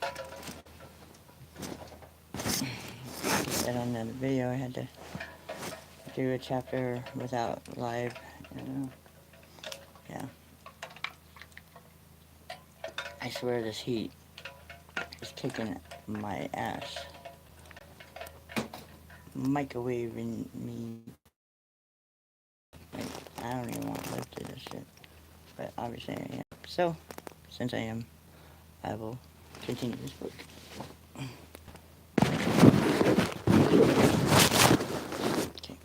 Like I said on the video, I had to do a chapter without live, you know. Yeah. I swear this heat is kicking my ass. Microwaving me. Like, I don't even want to live through this shit. But obviously I am. So, since I am, I will continue this book. Okay.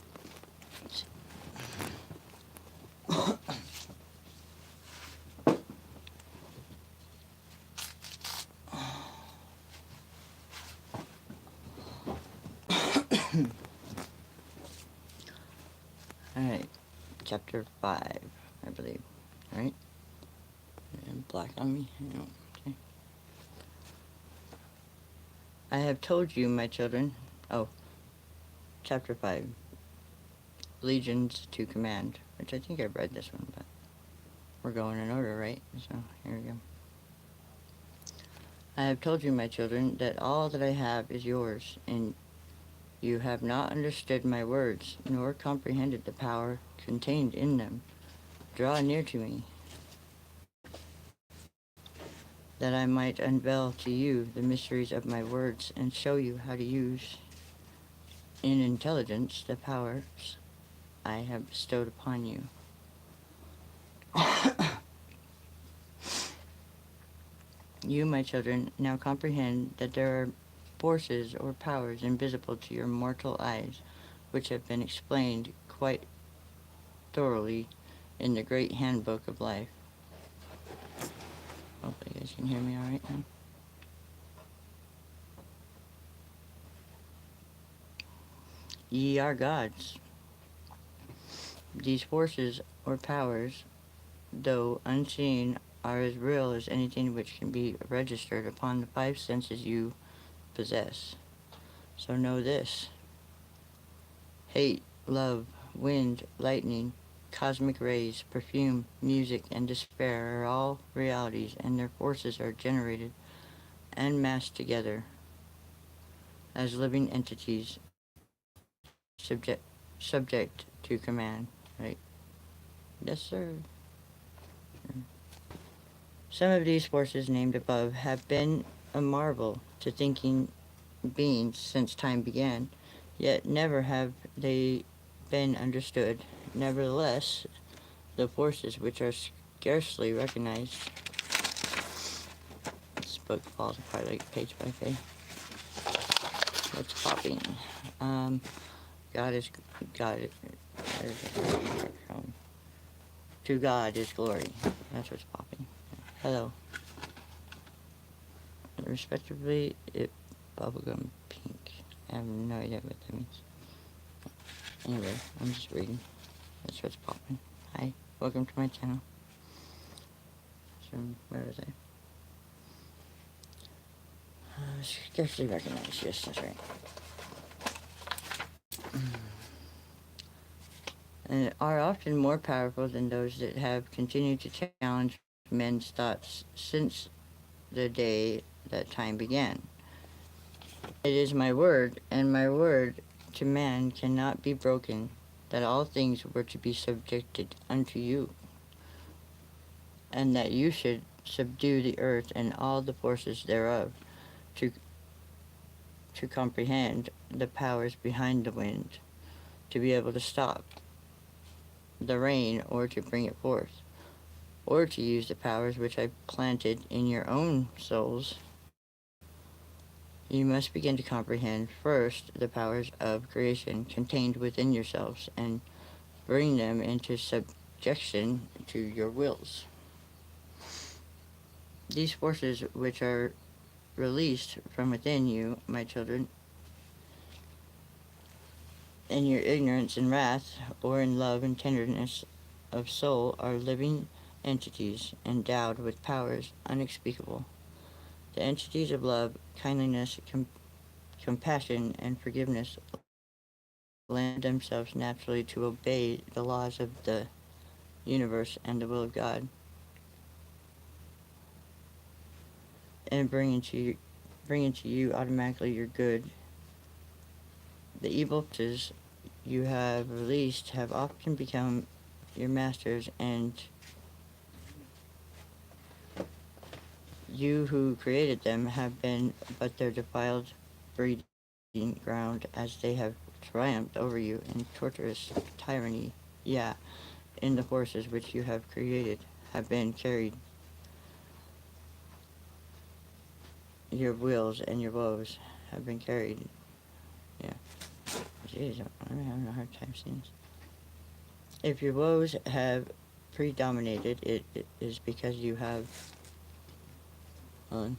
Alright. Chapter 5, I believe. Alright? And black on me? No. Okay. I have told you, my children. Oh. Chapter 5. Legions to command. Which I think I've read this one, but we're going in order, right? So, here we go. I have told you, my children, that all that I have is yours, and you have not understood my words, nor comprehended the power contained in them. Draw near to me, that I might unveil to you the mysteries of my words and show you how to use in intelligence the powers I have bestowed upon you. You, my children, now comprehend that there are forces or powers invisible to your mortal eyes, which have been explained quite thoroughly in the great handbook of life. Hopefully you guys can hear me all right now. Ye are gods. These forces or powers, though unseen, are as real as anything which can be registered upon the 5 senses you possess. So know this. Hate, love, wind, lightning, cosmic rays, perfume, music, and despair are all realities, and their forces are generated and massed together as living entities subject to command. Right? Yes, sir. Some of these forces named above have been a marvel to thinking beings since time began, yet never have they been understood. Nevertheless, the forces which are scarcely recognized. This book falls apart like page by page. What's popping? God is God. To God is glory. That's what's popping. Hello. Respectively, it bubblegum pink. I have no idea what that means. Anyway, I'm just reading. That's what's popping. Hi, welcome to my channel. So, where was I? Scarcely recognized. Yes, that's right. And are often more powerful than those that have continued to challenge men's thoughts since the day that time began. It is my word, and my word to man cannot be broken, that all things were to be subjected unto you, and that you should subdue the earth and all the forces thereof, to comprehend the powers behind the wind, to be able to stop the rain or to bring it forth, or to use the powers which I planted in your own souls. You must begin to comprehend first the powers of creation contained within yourselves and bring them into subjection to your wills. These forces which are released from within you, my children, in your ignorance and wrath, or in love and tenderness of soul, are living entities endowed with powers unspeakable. The entities of love, kindliness, compassion, and forgiveness lend themselves naturally to obey the laws of the universe and the will of God, and bring into bringing to you automatically your good. The evil forces you have released have often become your masters, and you who created them have been but their defiled breeding ground, as they have triumphed over you in torturous tyranny. Yeah, in the forces which you have created have been carried your wills and your woes have been carried. Yeah. Jeez, I'm having a hard time seeing this. If your woes have predominated, it is because you have. On.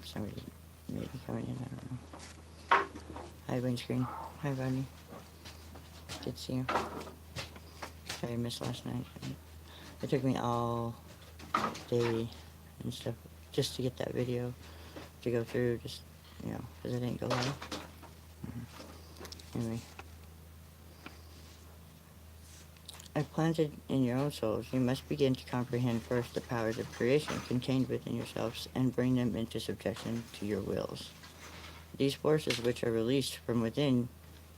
Somebody maybe coming in, I don't know. Hi, windscreen. Hi, Rodney. Good to see you. Sorry I missed last night. It took me all day and stuff just to get that video to go through, just, because I didn't go live. Anyway. As planted in your own souls, you must begin to comprehend first the powers of creation contained within yourselves and bring them into subjection to your wills. These forces which are released from within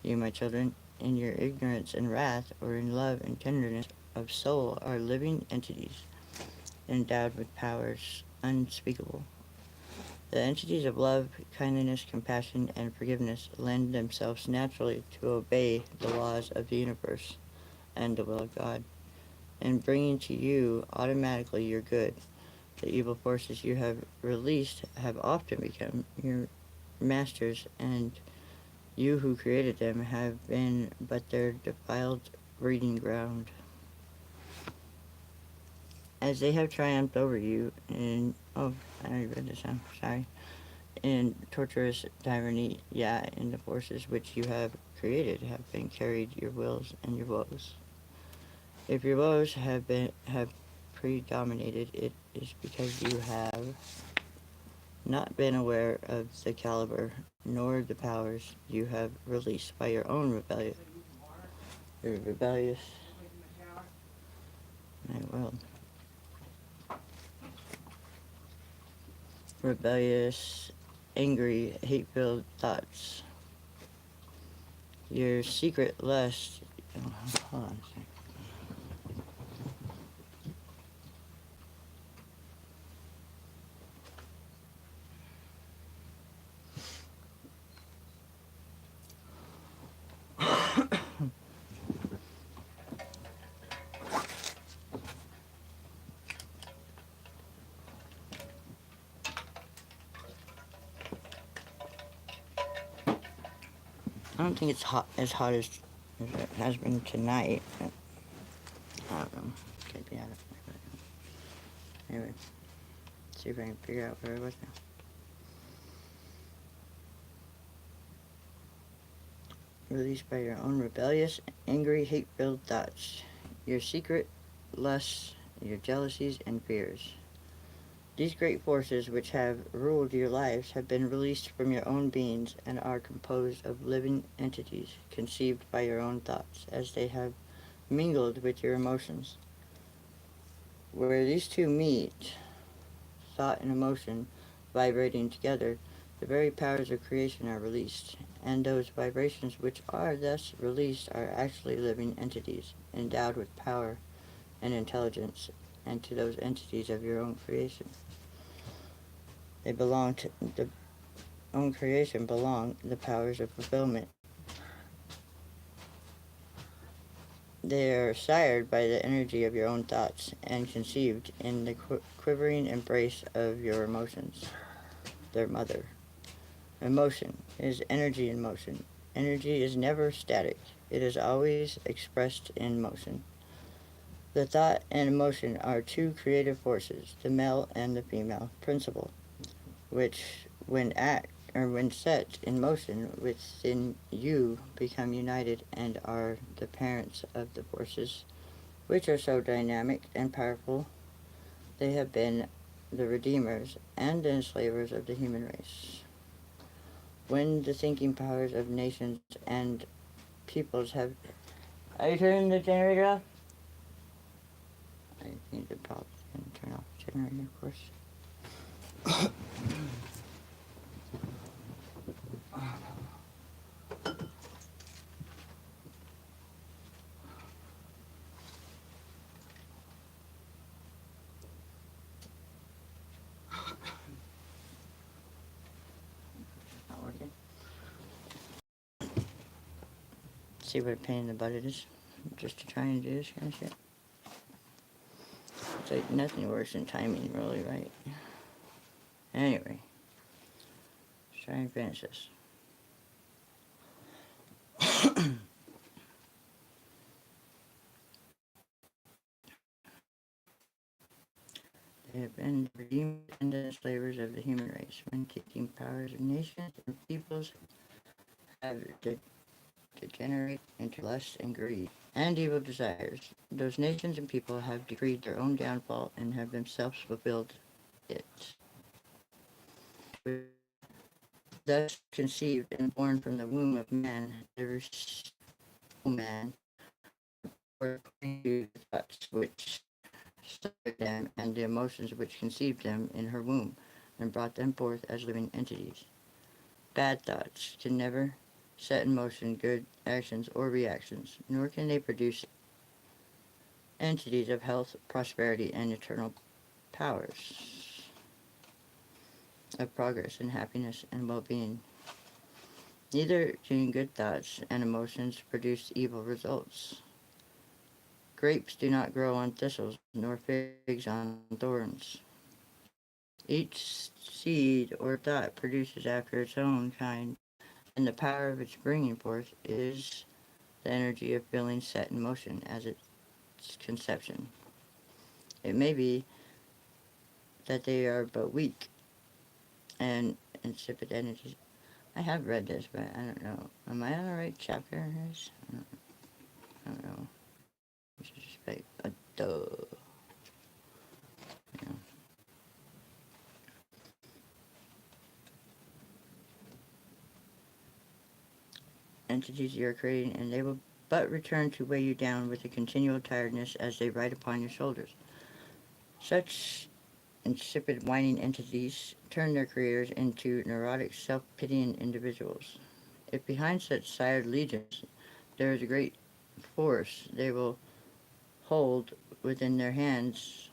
you, my children, in your ignorance and wrath, or in love and tenderness of soul, are living entities endowed with powers unspeakable. The entities of love, kindliness, compassion, and forgiveness lend themselves naturally to obey the laws of the universe and the will of God, and bringing to you automatically your good. The evil forces you have released have often become your masters, and you who created them have been but their defiled breeding ground. As they have triumphed over you in, oh, I already read this, I'm sorry, in torturous tyranny, yeah, in the forces which you have created have been carried your wills and your woes. If your woes have predominated, it is because you have not been aware of the caliber nor the powers you have released by your own rebellious my world. Rebellious, angry, hate-filled thoughts. Your secret lust. Oh, hold on a second. I don't think it's hot as it has been tonight. I don't know. Could be out of it. Anyway, see if I can figure out where I was now. Released by your own rebellious, angry, hate-filled thoughts, your secret lusts, your jealousies and fears. These great forces which have ruled your lives have been released from your own beings and are composed of living entities conceived by your own thoughts as they have mingled with your emotions. Where these two meet, thought and emotion, vibrating together, the very powers of creation are released, and those vibrations which are thus released are actually living entities, endowed with power and intelligence, and to those entities of your own creation. They belong to the own creation belong the powers of fulfillment. They are sired by the energy of your own thoughts and conceived in the quivering embrace of your emotions, their mother. Emotion is energy in motion. Energy is never static. It is always expressed in motion. The thought and emotion are two creative forces, the male and the female principle, which, when or when set in motion within you, become united and are the parents of the forces which are so dynamic and powerful. They have been the redeemers and enslavers of the human race. When the thinking powers of nations and peoples have... Are you turning the generator off? I need to probably turn off the generator, of course. Not working. See what a pain in the butt it is, just to try and do this kind of shit. It's like nothing worse than timing, really, right? Anyway, let's try and finish this. They have been the redeemed and enslavers of the human race. When kicking powers of nations and peoples have degenerate into lust and greed and evil desires, those nations and people have decreed their own downfall and have themselves fulfilled it. Thus conceived and born from the womb of man, there is man, according to the thoughts which started them and the emotions which conceived them in her womb and brought them forth as living entities. Bad thoughts can never set in motion good actions or reactions, nor can they produce entities of health, prosperity, and eternal powers of progress and happiness and well-being. Neither can good thoughts and emotions produce evil results. Grapes do not grow on thistles, nor figs on thorns. Each seed or thought produces after its own kind, and the power of its bringing forth is the energy of feeling set in motion as its conception. It may be that they are but weak and insipid energies. I have read this, but I don't know. Am I on the right chapter? I don't know. It's just like a duh. You know. Entities you are creating, and they will but return to weigh you down with a continual tiredness as they ride upon your shoulders. Such insipid, whining entities turn their creators into neurotic, self-pitying individuals. If behind such sired legions there is a great force, they will hold within their hands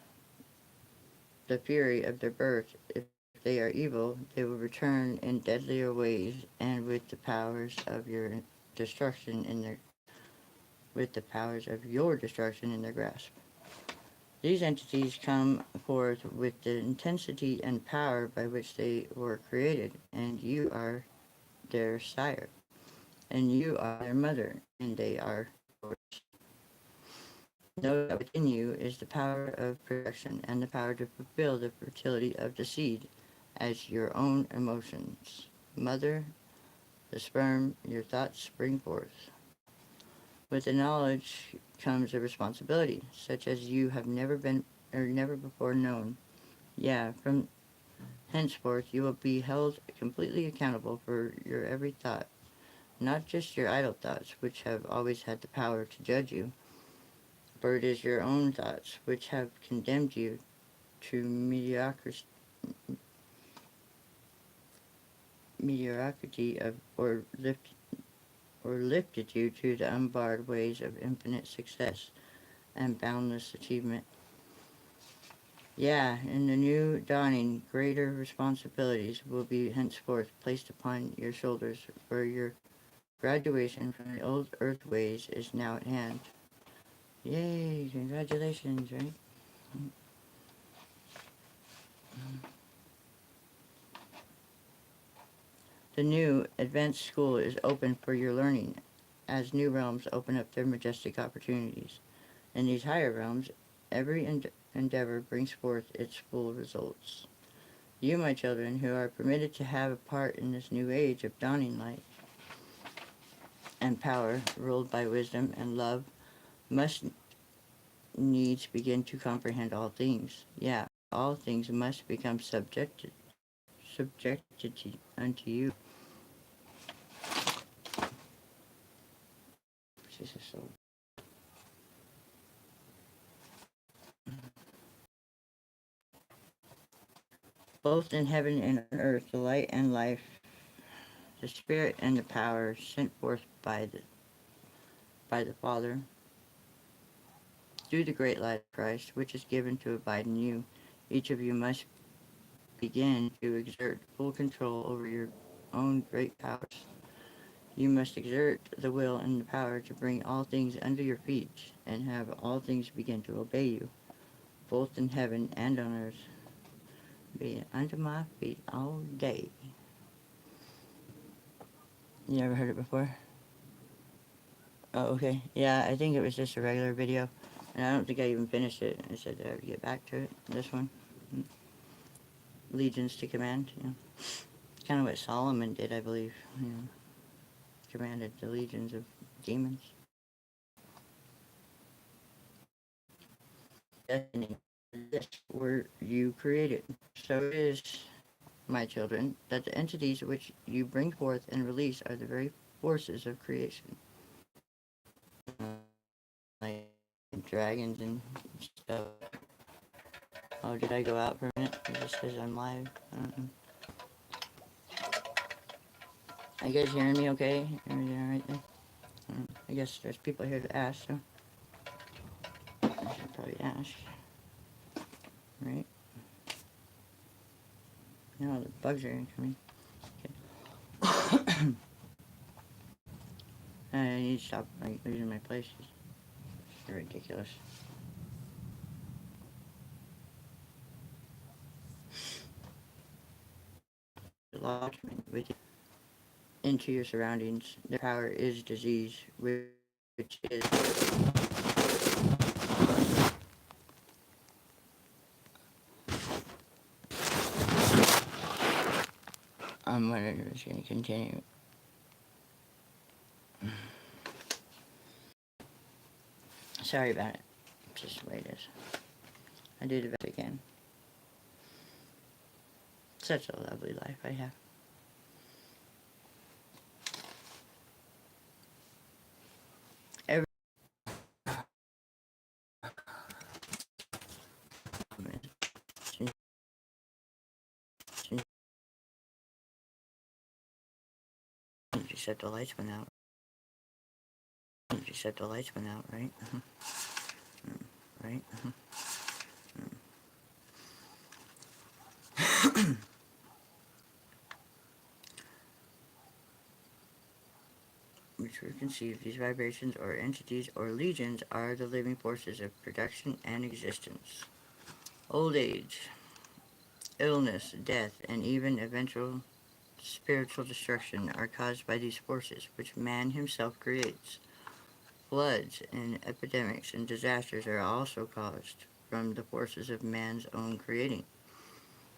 the fury of their birth. If they are evil, they will return in deadlier ways and with the powers of your destruction in their grasp. These entities come forth with the intensity and power by which they were created, and you are their sire, and you are their mother, and they are yours. Know that within you is the power of production and the power to fulfill the fertility of the seed as your own emotions. Mother, the sperm your thoughts spring forth. With the knowledge comes a responsibility, such as you have never been or never before known. Yeah, from henceforth you will be held completely accountable for your every thought, not just your idle thoughts, which have always had the power to judge you, but it is your own thoughts which have condemned you to mediocrity of, or lifted you to the unbarred ways of infinite success and boundless achievement. Yeah, in the new dawning, greater responsibilities will be henceforth placed upon your shoulders, for your graduation from the old earth ways is now at hand. Yay, congratulations, right? The new advanced school is open for your learning, as new realms open up their majestic opportunities. In these higher realms, every endeavor brings forth its full results. You, my children, who are permitted to have a part in this new age of dawning light and power, ruled by wisdom and love, must needs begin to comprehend all things. Yeah, all things must become subjected unto you. This is so. Both in heaven and on earth, the light and life, the spirit and the power sent forth by the Father through the great light of Christ, which is given to abide in you. Each of you must begin to exert full control over your own great powers. You must exert the will and the power to bring all things under your feet and have all things begin to obey you, both in heaven and on earth. Be under my feet all day. You ever heard it before? Oh, okay. Yeah, I think it was just a regular video, and I don't think I even finished it. I said that I would get back to it. This one, Legions to Command. Kind of what Solomon did, I believe. Commanded the legions of demons. Destiny. This were you created. So it is, my children, that the entities which you bring forth and release are the very forces of creation. Like dragons and stuff. Oh, did I go out for a minute? It just says I'm live. I don't know. Are you guys hearing me okay? Everything alright there? I guess there's people here to ask, so I should probably ask. Right? No, the bugs are incoming. Okay. I need to stop losing my places. They're ridiculous. Lodgment with you into your surroundings. Their power is disease, which is I'm just going to continue. Sorry about it. It's just the way it is. I do the best I can. Such a lovely life I have. Every you said the lights went out. You said the lights went out, right? Right? Which we conceive, these vibrations or entities or legions are the living forces of production and existence. Old age, illness, death, and even eventual spiritual destruction are caused by these forces, which man himself creates. Floods and epidemics and disasters are also caused from the forces of man's own creating.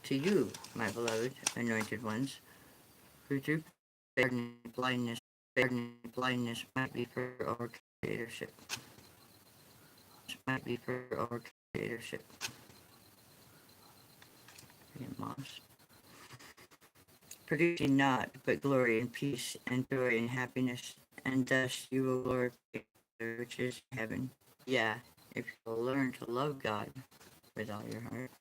To you, my beloved anointed ones, who through blindness might be for our creatorship, might be for our creatorship. Moss. Producing naught but glory and peace and joy and happiness, and thus you will glorify which is heaven. Yeah, if you will learn to love God with all your heart.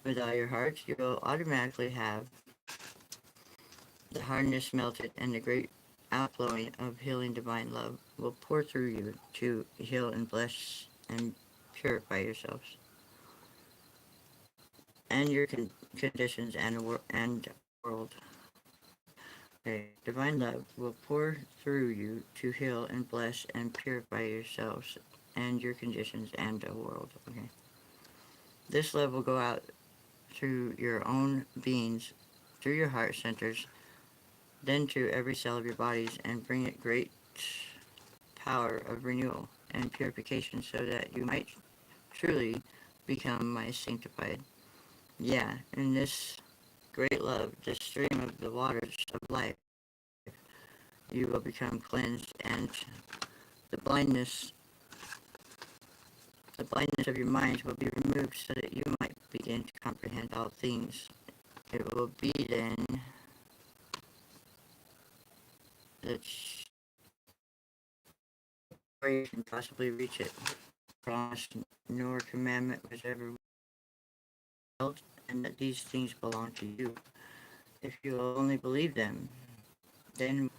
With all your heart, you will automatically have the hardness melted, and the great outflowing of healing divine love will pour through you to heal and bless and purify yourselves and your conditions and world. Okay. Divine love will pour through you to heal and bless and purify yourselves and your conditions and the world. Okay. This love will go out through your own beings, through your heart centers, then to every cell of your bodies, and bring it great power of renewal. and purification so that you might truly become my sanctified. Yeah, in this great love, the stream of the waters of life, you will become cleansed, and the blindness the blindness of your minds will be removed so that you might begin to comprehend all things. It will be then that you can possibly reach it. Promise nor commandment was ever held, and that these things belong to you. If you will only believe them, then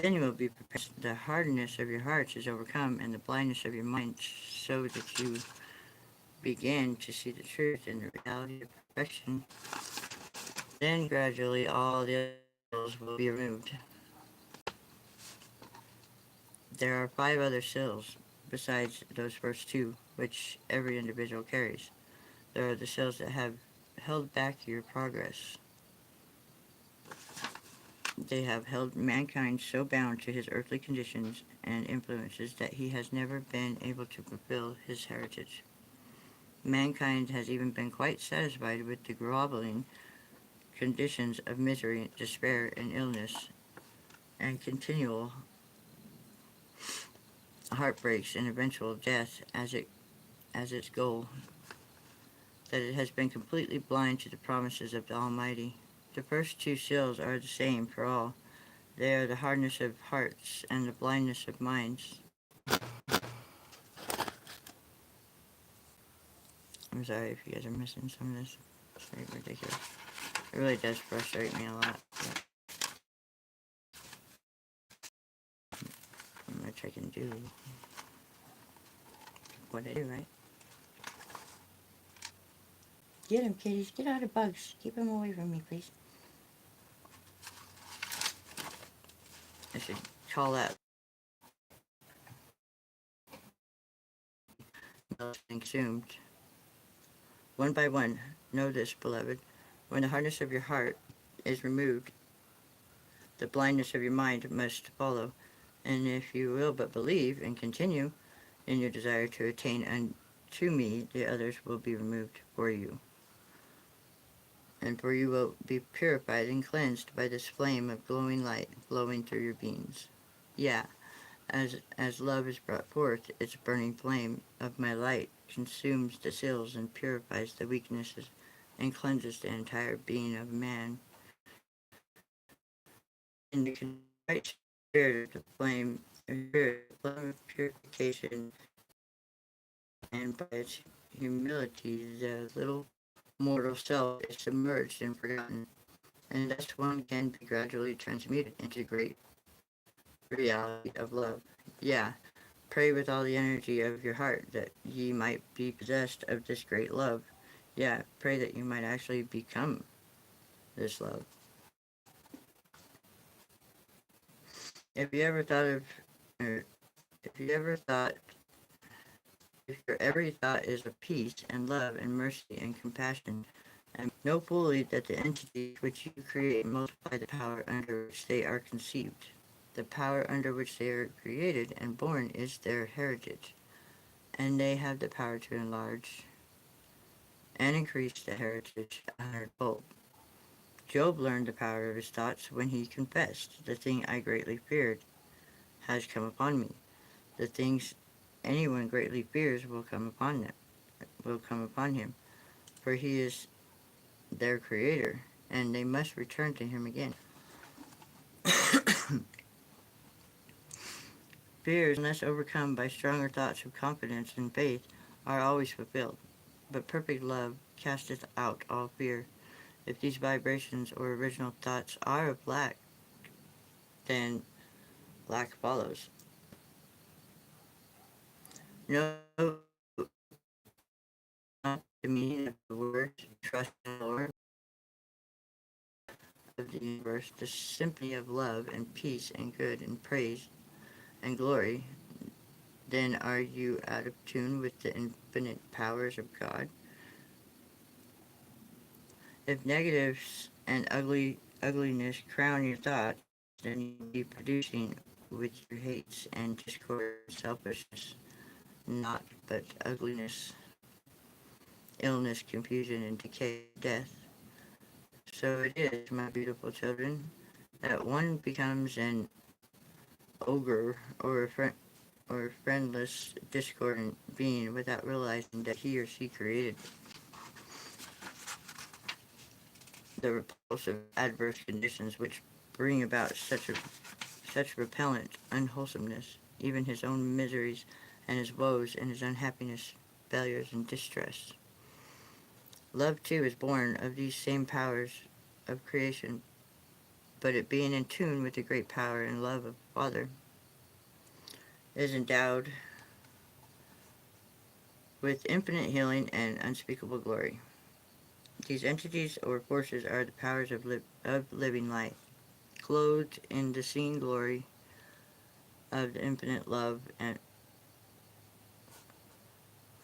you will be prepared. The hardness of your hearts is overcome, and the blindness of your minds, so that you begin to see the truth and the reality of perfection. Then gradually all the ills will be removed. There are 5 other seals besides those first 2, which every individual carries. There are the seals that have held back your progress. They have held mankind so bound to his earthly conditions and influences that he has never been able to fulfill his heritage. Mankind has even been quite satisfied with the groveling conditions of misery, despair, and illness, and continual heartbreaks and eventual death as its goal, that it has been completely blind to the promises of the Almighty. The first 2 seals are the same for all. They are the hardness of hearts and the blindness of minds. I'm sorry if you guys are missing some of this. It's very ridiculous. It really does frustrate me a lot. Which I can do what I do, right? Get him, kitties. Get out of bugs. Keep him away from me, please. I should call that consumed. One by one, know this, beloved. When the hardness of your heart is removed, the blindness of your mind must follow. And if you will but believe and continue in your desire to attain unto me, the others will be removed for you. And for you will be purified and cleansed by this flame of glowing light flowing through your beings. Yeah, as love is brought forth, its burning flame of my light consumes the seals and purifies the weaknesses and cleanses the entire being of man. In the contrite spirit of the flame of purification, and by its humility, the little mortal self is submerged and forgotten, and thus one can be gradually transmuted into great reality of love. Yeah, pray with all the energy of your heart that ye might be possessed of this great love. Yeah, pray that you might actually become this love. If you ever thought of, or if you ever thought, if your every thought is of peace and love and mercy and compassion, and know fully that the entities which you create multiply the power under which they are conceived. The power under which they are created and born is their heritage, and they have the power to enlarge and increase the heritage 100-fold. Job learned the power of his thoughts when he confessed, "The thing I greatly feared has come upon me." The things anyone greatly fears will come upon him, for he is their creator, and they must return to him again. Fears, unless overcome by stronger thoughts of confidence and faith, are always fulfilled. But perfect love casteth out all fear. If these vibrations or original thoughts are of lack, then lack follows. Know not the meaning of the words, trust in the Lord of the universe, the symphony of love and peace and good and praise and glory. Then are you out of tune with the infinite powers of God? If negatives and ugliness crown your thoughts, then you will be producing which you hates, and discord, selfishness, not but ugliness, illness, confusion, and decay, death. So it is, my beautiful children, that one becomes an ogre or or friendless, discordant being without realizing that he or she created the repulsive adverse conditions which bring about such repellent unwholesomeness, even his own miseries and his woes and his unhappiness, failures, and distress. Love, too, is born of these same powers of creation, but it being in tune with the great power and love of the Father, is endowed with infinite healing and unspeakable glory. These entities or forces are the powers of living light, clothed in the seen glory of the infinite love and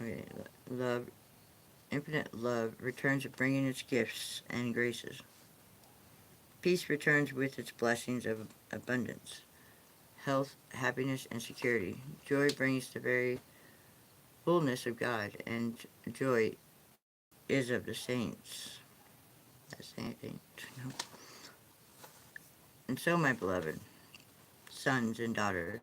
okay, love. Infinite love returns bringing its gifts and graces. Peace returns with its blessings of abundance, health, happiness, and security. Joy brings the very fullness of God, and joy is of the saints. That's anything. No. And so, my beloved sons and daughters,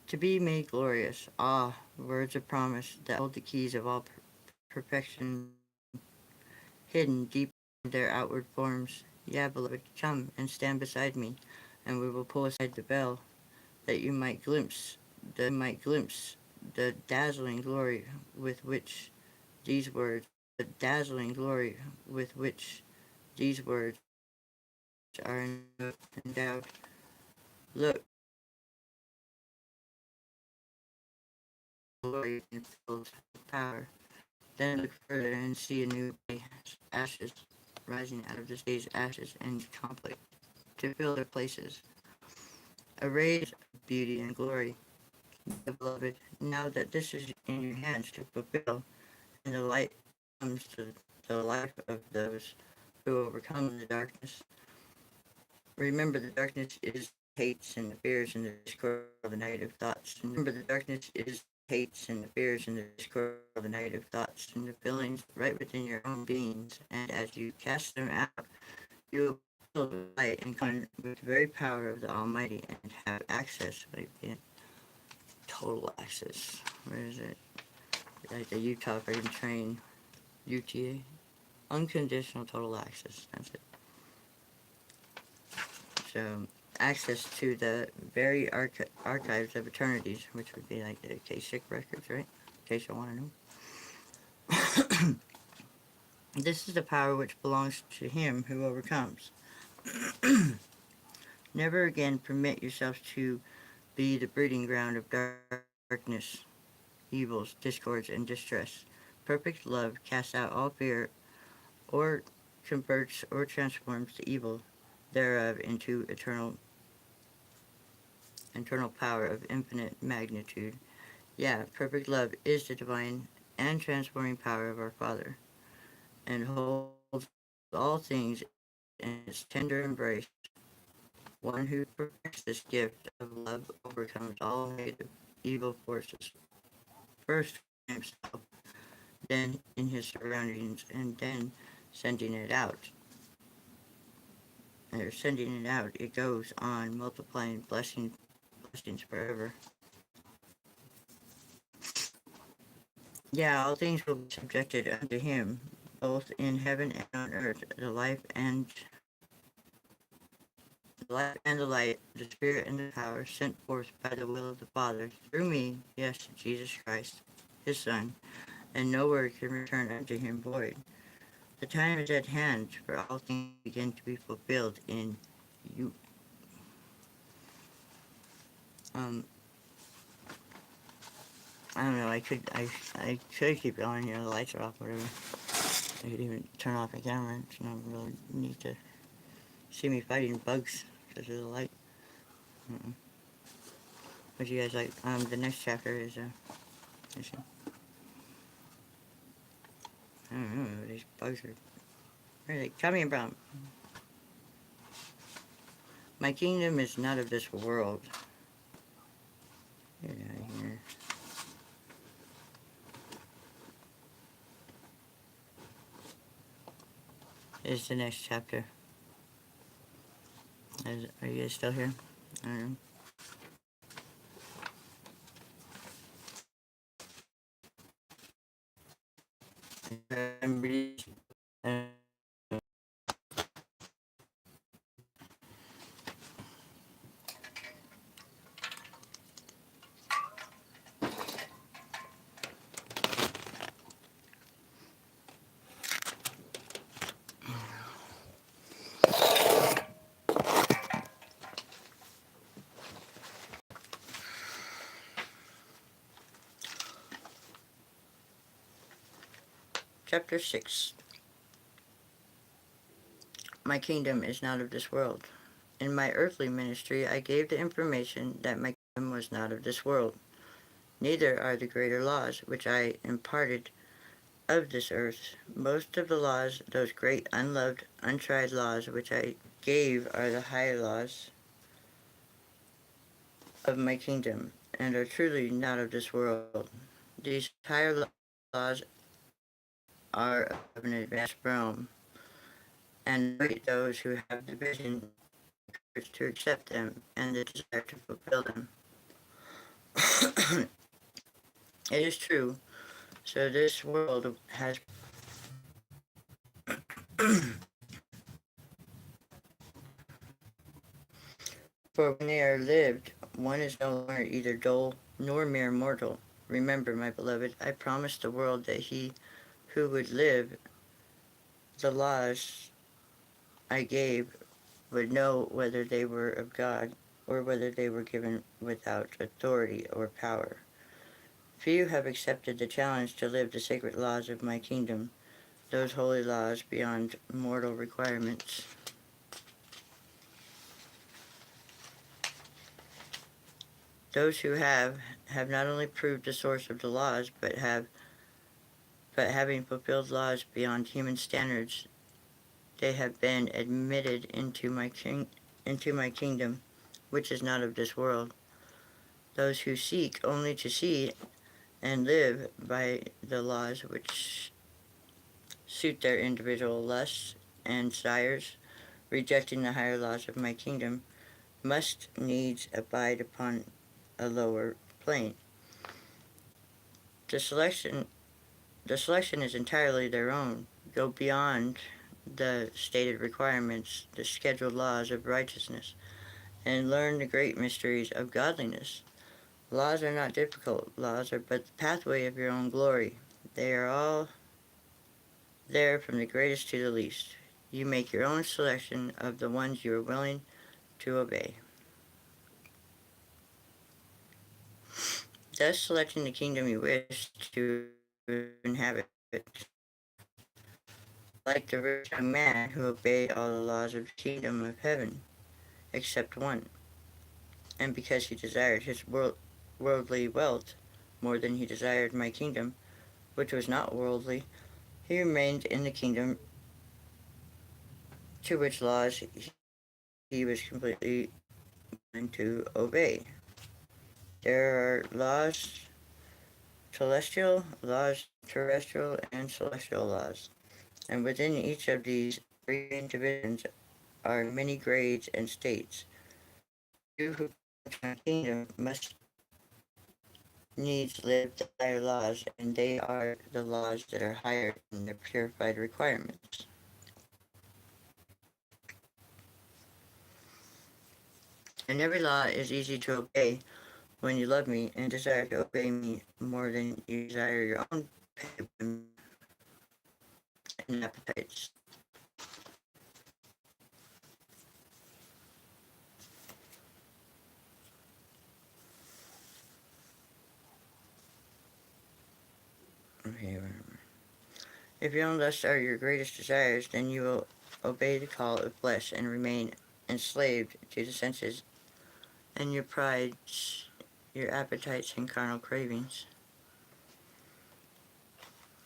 to be made glorious, words of promise that hold the keys of all perfection hidden deep in their outward forms. Yeah, beloved, come and stand beside me, and we will pull aside the veil, that you might glimpse the dazzling glory with which these words, the dazzling glory with which these words are endowed. Look, glory and filled with power. Then look further and see a new day, ashes rising out of this day's ashes and conflict to fill their places. Arrays of beauty and glory, beloved, now that this is in your hands to fulfill, and the light comes to the life of those who overcome the darkness. Remember, the darkness is hates and the fears and the discord of the negative thoughts. And remember, the darkness is hates and the fears and the discord of the negative thoughts and the feelings right within your own beings. And as you cast them out, you will feel the light and come with the very power of the Almighty and have access, like total access. Where is it? Like the Utah Freedom Train, UTA. Unconditional total access. That's it. So, access to the very archives of eternities, which would be like the Akashic records, right? In case you want to know. This is the power which belongs to him who overcomes. Never again permit yourself to be the breeding ground of darkness, evils, discords, and distress. Perfect love casts out all fear, or converts or transforms the evil thereof into internal power of infinite magnitude. Yeah, perfect love is the divine and transforming power of our Father, and holds all things in its tender embrace. One who perfects this gift of love overcomes all negative evil forces, first in himself, then in his surroundings, and then sending it out. And sending it out, it goes on multiplying blessings forever. Yeah, all things will be subjected unto him, both in heaven and on earth, the life and the light, the spirit and the power sent forth by the will of the Father, through me, yes, Jesus Christ, his Son, and no word can return unto him void. The time is at hand for all things to begin to be fulfilled in you. Um, I don't know, I could keep going, the lights are off, whatever. I could even turn off the camera, it's not really neat to see me fighting bugs because of the light. Mm-mm. What you guys like? The next chapter is, let's see. I don't know where these bugs are. Where are they coming from? My kingdom is not of this world. Get out of here. Is the next chapter. Are you guys still here? I don't know. Chapter 6. My kingdom is not of this world. In my earthly ministry, I gave the information that my kingdom was not of this world. Neither are the greater laws, which I imparted, of this earth. Most of the laws, those great, unloved, untried laws which I gave, are the higher laws of my kingdom, and are truly not of this world. These higher laws are of an advanced realm, and wait those who have the vision to accept them and the desire to fulfill them. It is true. So this world has for when they are lived, one is no longer either dull nor mere mortal. Remember, my beloved, I promised the world that he who would live the laws I gave would know whether they were of God or whether they were given without authority or power. Few have accepted the challenge to live the sacred laws of my kingdom, those holy laws beyond mortal requirements. Those who have not only proved the source of the laws, but having fulfilled laws beyond human standards, they have been admitted into my kingdom, which is not of this world. Those who seek only to see and live by the laws which suit their individual lusts and desires, rejecting the higher laws of my kingdom, must needs abide upon a lower plane. The selection is entirely their own. Go beyond the stated requirements, the scheduled laws of righteousness, and learn the great mysteries of godliness. Laws are not difficult. Laws are but the pathway of your own glory. They are all there from the greatest to the least. You make your own selection of the ones you are willing to obey. Thus selecting the kingdom you wish to inhabit, like the rich young man who obeyed all the laws of the kingdom of heaven, except one, and because he desired his worldly wealth more than he desired my kingdom, which was not worldly, he remained in the kingdom to which laws he was completely willing to obey. There are laws celestial, laws terrestrial, and celestial laws, and within each of these three divisions are many grades and states. You who come to my kingdom must needs live the higher laws, and they are the laws that are higher in their purified requirements. And every law is easy to obey when you love me and desire to obey me more than you desire your own and appetites. Okay, if your own lusts are your greatest desires, then you will obey the call of flesh and remain enslaved to the senses and your prides, your appetites and carnal cravings.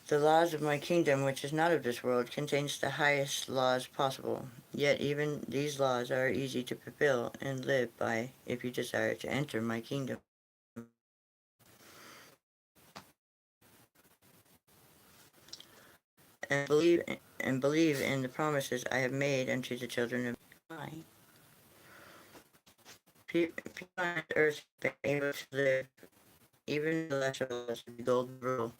The laws of my kingdom, which is not of this world, contains the highest laws possible. Yet even these laws are easy to fulfill and live by if you desire to enter my kingdom. And believe in the promises I have made unto the children of Israel. People on earth have been able to live even the lesser laws of the golden rule.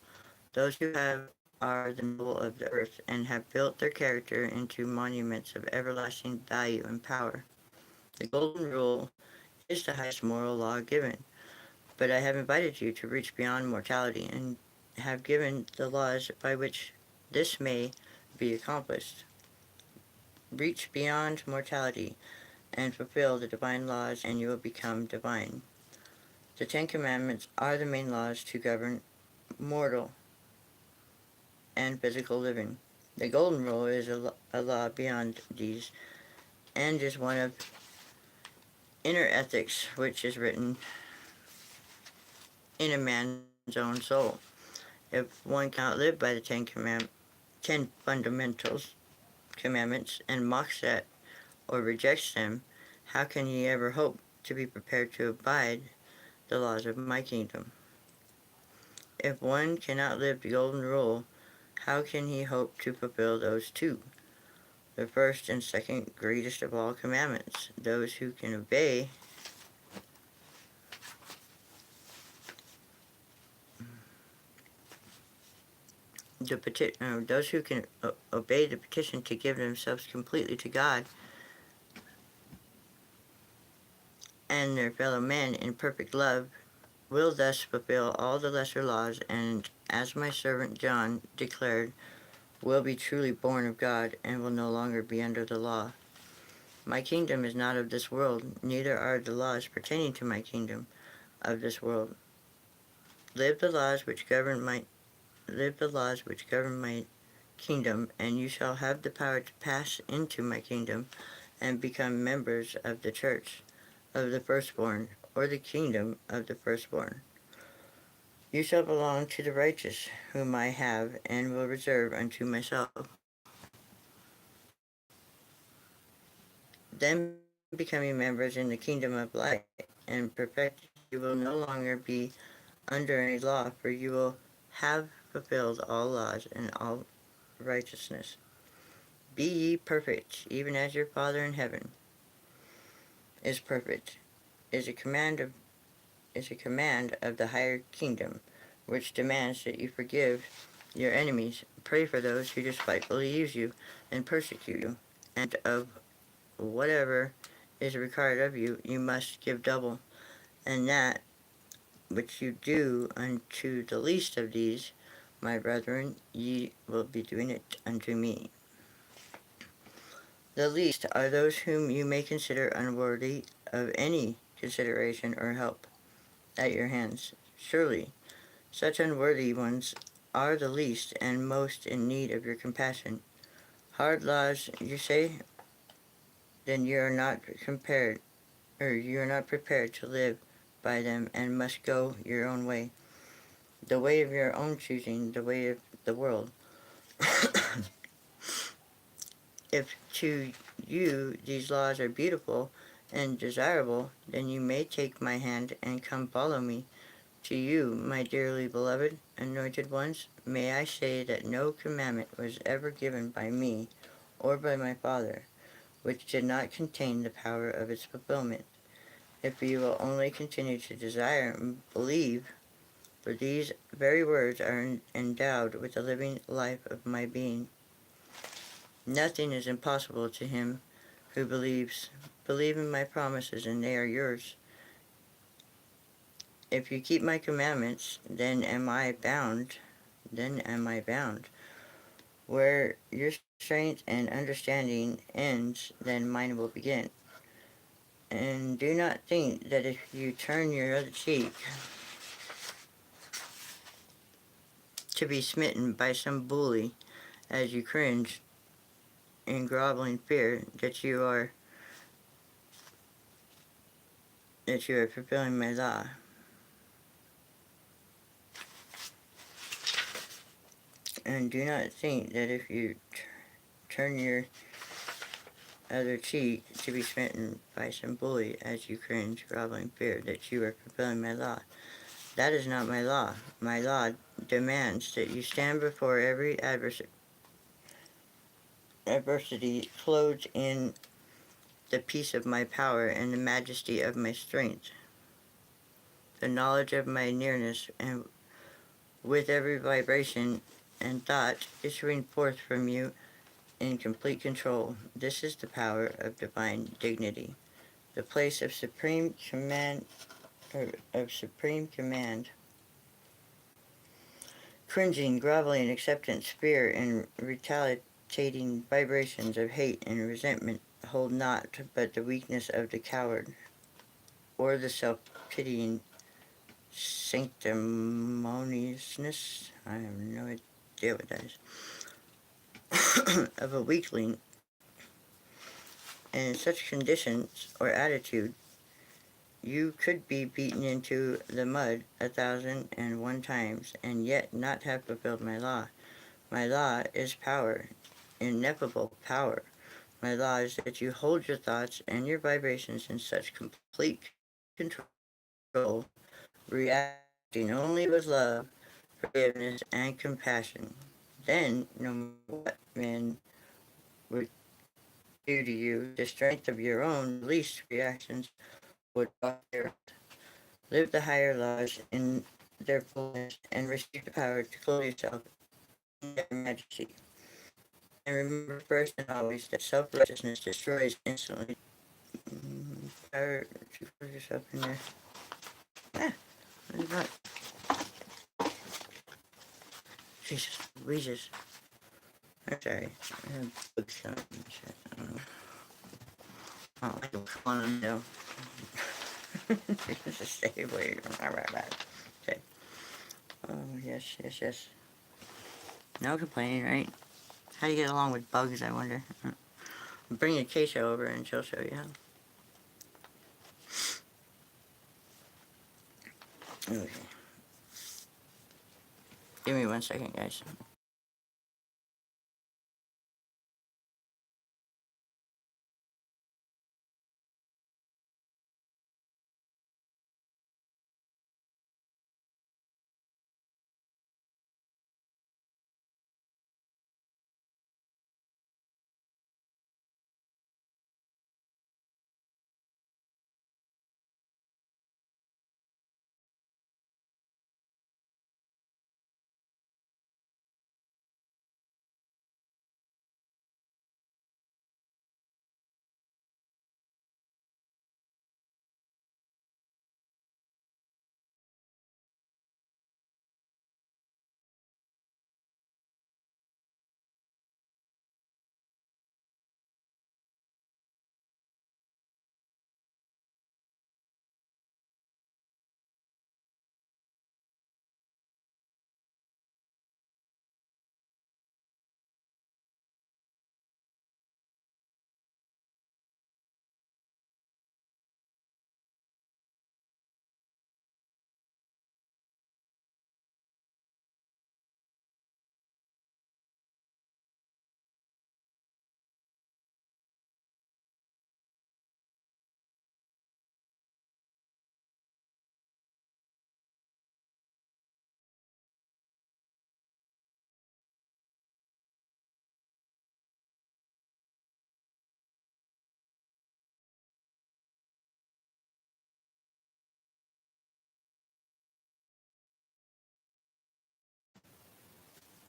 Those who have are the noble of the earth and have built their character into monuments of everlasting value and power. The golden rule is the highest moral law given, but I have invited you to reach beyond mortality and have given the laws by which this may be accomplished. Reach beyond mortality and fulfill the divine laws, and you will become divine. The Ten Commandments are the main laws to govern mortal and physical living. The Golden Rule is a law beyond these and is one of inner ethics which is written in a man's own soul. If one cannot live by the Ten Fundamentals Commandments and mocks at or rejects them, how can he ever hope to be prepared to abide the laws of my kingdom? If one cannot live the Golden Rule, how can he hope to fulfill those two, the first and second greatest of all commandments? Those who can obey those who can obey the petition to give themselves completely to God and their fellow men in perfect love will thus fulfill all the lesser laws, and as my servant John declared, will be truly born of God and will no longer be under the law. My kingdom is not of this world, neither are the laws pertaining to my kingdom of this world. Live the laws which govern my kingdom, and you shall have the power to pass into my kingdom and become members of the church of the firstborn, or the kingdom of the firstborn. You shall belong to the righteous, whom I have and will reserve unto myself. Then, becoming members in the kingdom of light and perfect, you will no longer be under any law, for you will have fulfilled all laws and all righteousness. Be ye perfect, even as your Father in heaven is perfect, is a command of the higher kingdom, which demands that you forgive your enemies, pray for those who despitefully use you and persecute you, and of whatever is required of you, you must give double, and that which you do unto the least of these, my brethren, ye will be doing it unto me. The least are those whom you may consider unworthy of any consideration or help at your hands. Surely, such unworthy ones are the least and most in need of your compassion. Hard laws, you say? Then you are not prepared to live by them and must go your own way, the way of your own choosing, the way of the world. If to you these laws are beautiful and desirable, then you may take my hand and come follow me. To you, my dearly beloved, anointed ones, may I say that no commandment was ever given by me or by my Father, which did not contain the power of its fulfillment. If you will only continue to desire and believe, for these very words are endowed with the living life of my being. Nothing is impossible to him who believes. Believe in my promises, and they are yours. If you keep my commandments, then am I bound. Where your strength and understanding ends, then mine will begin. And do not think that if you turn your other cheek to be smitten by some bully as you cringe in groveling fear, that you are fulfilling my law. And do not think that if you turn your other cheek to be smitten by some bully as you cringe, groveling fear, that you are fulfilling my law. That is not my law. My law demands that you stand before every adversity clothed in the peace of my power and the majesty of my strength, the knowledge of my nearness, and with every vibration and thought issuing forth from you in complete control. This is the power of divine dignity, the place of supreme command, cringing, groveling acceptance, fear, and retaliating vibrations of hate and resentment hold not but the weakness of the coward, or the self-pitying sanctimoniousness, I have no idea what that is, of a weakling. And in such conditions or attitude, you could be beaten into the mud 1,001 times, and yet not have fulfilled my law. My law is power, ineffable power. My law is that you hold your thoughts and your vibrations in such complete control, reacting only with love, forgiveness, and compassion. Then, no matter what men would do to you, the strength of your own least reactions would walk their live the higher laws in their fullness, and receive the power to clothe yourself in their majesty. And remember first and always that self-righteousness destroys instantly. Power to clothe yourself in their... Ah, what is that? Jesus, Louises. I'm sorry. I have books on and shit. I don't know. I don't like them calling them, though. Just stay away. Okay. Oh, yes, yes, yes. No complaining, right? How do you get along with bugs, I wonder? Bring Acacia over and she'll show you how. Okay. Give me 1 second, guys.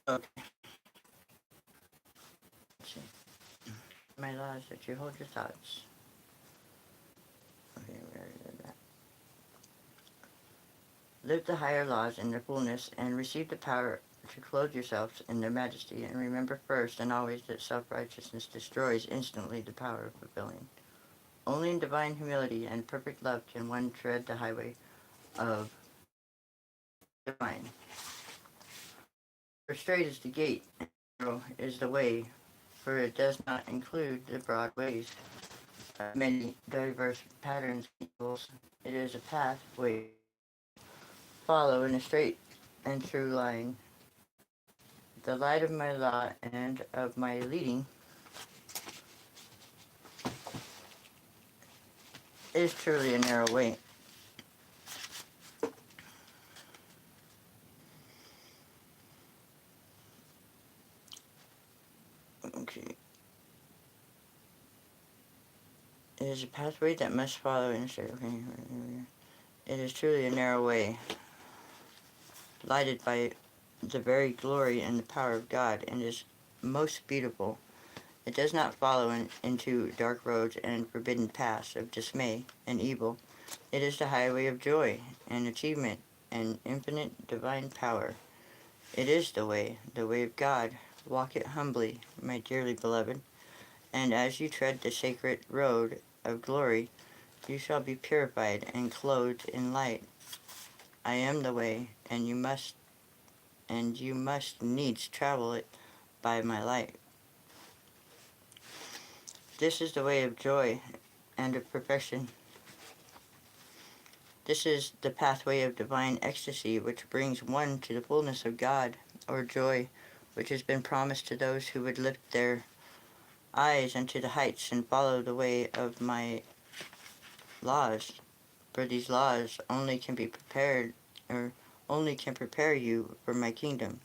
Okay. Let's see. My law is that you hold your thoughts. Okay, we already did that. Live the higher laws in their fullness, and receive the power to clothe yourselves in their majesty. And remember first and always that self-righteousness destroys instantly the power of fulfilling. Only in divine humility and perfect love can one tread the highway of divine. For straight is the gate, and narrow is the way, for it does not include the broad ways of many diverse patterns and evils. It is a pathway follow in a straight and true line. The light of my law and of my leading is truly a narrow way. Okay. It is a pathway that must follow in a straight. Okay. It is truly a narrow way, lighted by the very glory and the power of God, and is most beautiful. It does not follow into dark roads and forbidden paths of dismay and evil. It is the highway of joy and achievement and infinite divine power. It is the way of God. Walk it humbly, my dearly beloved, and as you tread the sacred road of glory, you shall be purified and clothed in light. I am the way, and you must needs travel it by my light. This is the way of joy and of perfection. This is the pathway of divine ecstasy which brings one to the fullness of God, or joy, which has been promised to those who would lift their eyes unto the heights and follow the way of my laws. For these laws only can be prepared, or only can prepare you for my kingdom.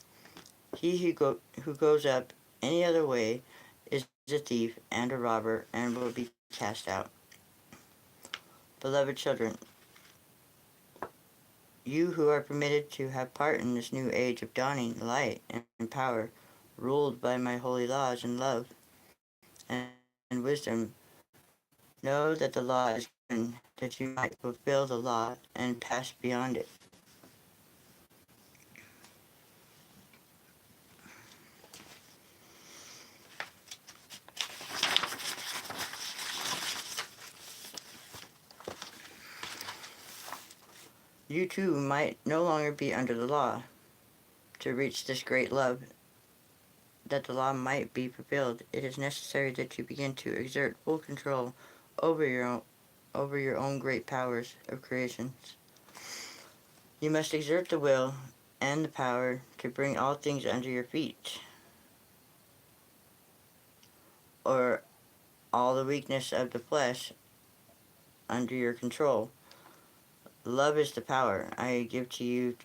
He who goes up any other way is a thief and a robber and will be cast out. Beloved children, you who are permitted to have part in this new age of dawning light and power, ruled by my holy laws in love and wisdom, know that the law is given that you might fulfill the law and pass beyond it. You too might no longer be under the law. To reach this great love, that the law might be fulfilled, it is necessary that you begin to exert full control over your own great powers of creation. You must exert the will and the power to bring all things under your feet, or all the weakness of the flesh under your control. Love is the power I give to you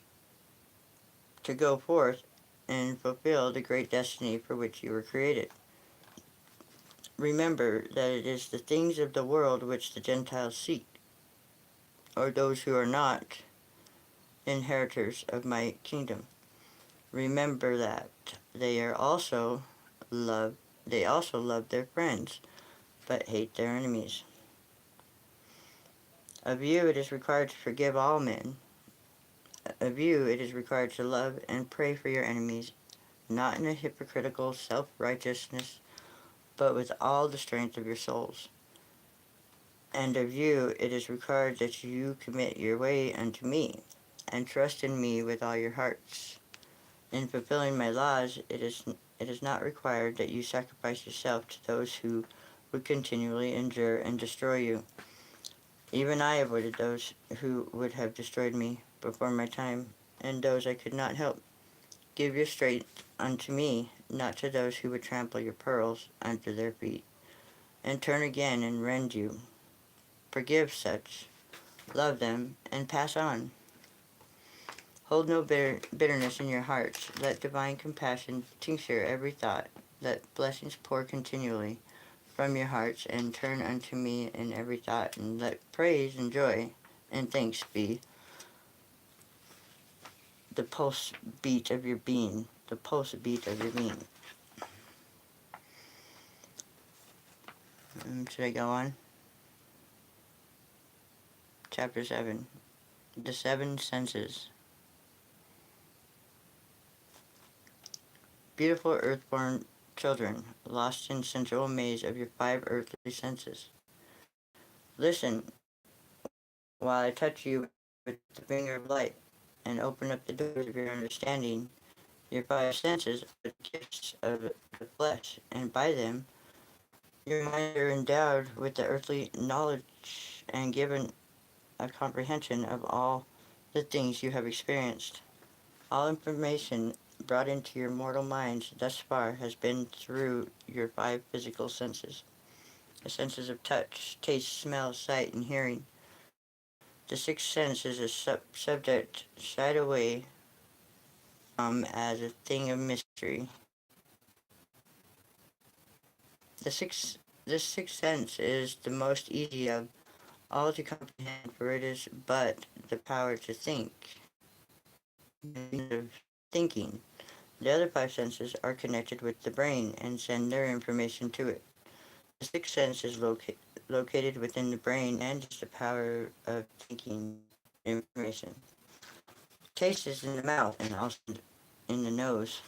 to go forth and fulfill the great destiny for which you were created. Remember that it is the things of the world which the Gentiles seek, or those who are not inheritors of my kingdom. Remember that love they also love their friends, but hate their enemies. Of you it is required to forgive all men. Of you it is required to love and pray for your enemies, not in a hypocritical self-righteousness, but with all the strength of your souls. And of you it is required that you commit your way unto me, and trust in me with all your hearts. In fulfilling my laws, it is not required that you sacrifice yourself to those who would continually injure and destroy you. Even I avoided those who would have destroyed me before my time, and those I could not help. Give your strength unto me, not to those who would trample your pearls under their feet, and turn again and rend you. Forgive such, love them, and pass on. Hold no bitterness in your hearts. Let divine compassion tincture every thought. Let blessings pour continually from your hearts, and turn unto me in every thought. And let praise and joy and thanks be the pulse beat of your being. The pulse beat of your being. Should I go on? Chapter 7. The Seven Senses. Beautiful earthborn children, lost in sensual maze of your five earthly senses. Listen while I touch you with the finger of light and open up the doors of your understanding. Your five senses are the gifts of the flesh, and by them your minds are endowed with the earthly knowledge and given a comprehension of all the things you have experienced. All information brought into your mortal minds thus far has been through your five physical senses. The senses of touch, taste, smell, sight, and hearing. The sixth sense is a subject shied away as a thing of mystery. The sixth, this sixth sense is the most easy of all to comprehend, for it is but the power to think. Of thinking. The other five senses are connected with the brain and send their information to it. The sixth sense is located within the brain and is the power of thinking information. Taste is in the mouth and also in the nose.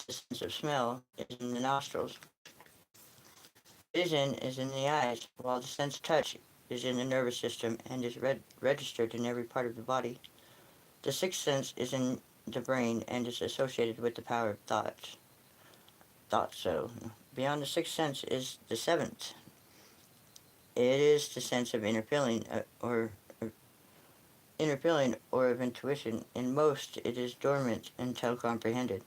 The sense of smell is in the nostrils. Vision is in the eyes, while the sense of touch is in the nervous system and is registered in every part of the body. The sixth sense is in the brain and is associated with the power of thought. So, beyond the sixth sense is the seventh. It is the sense of inner feeling or of intuition. In most, it is dormant until comprehended.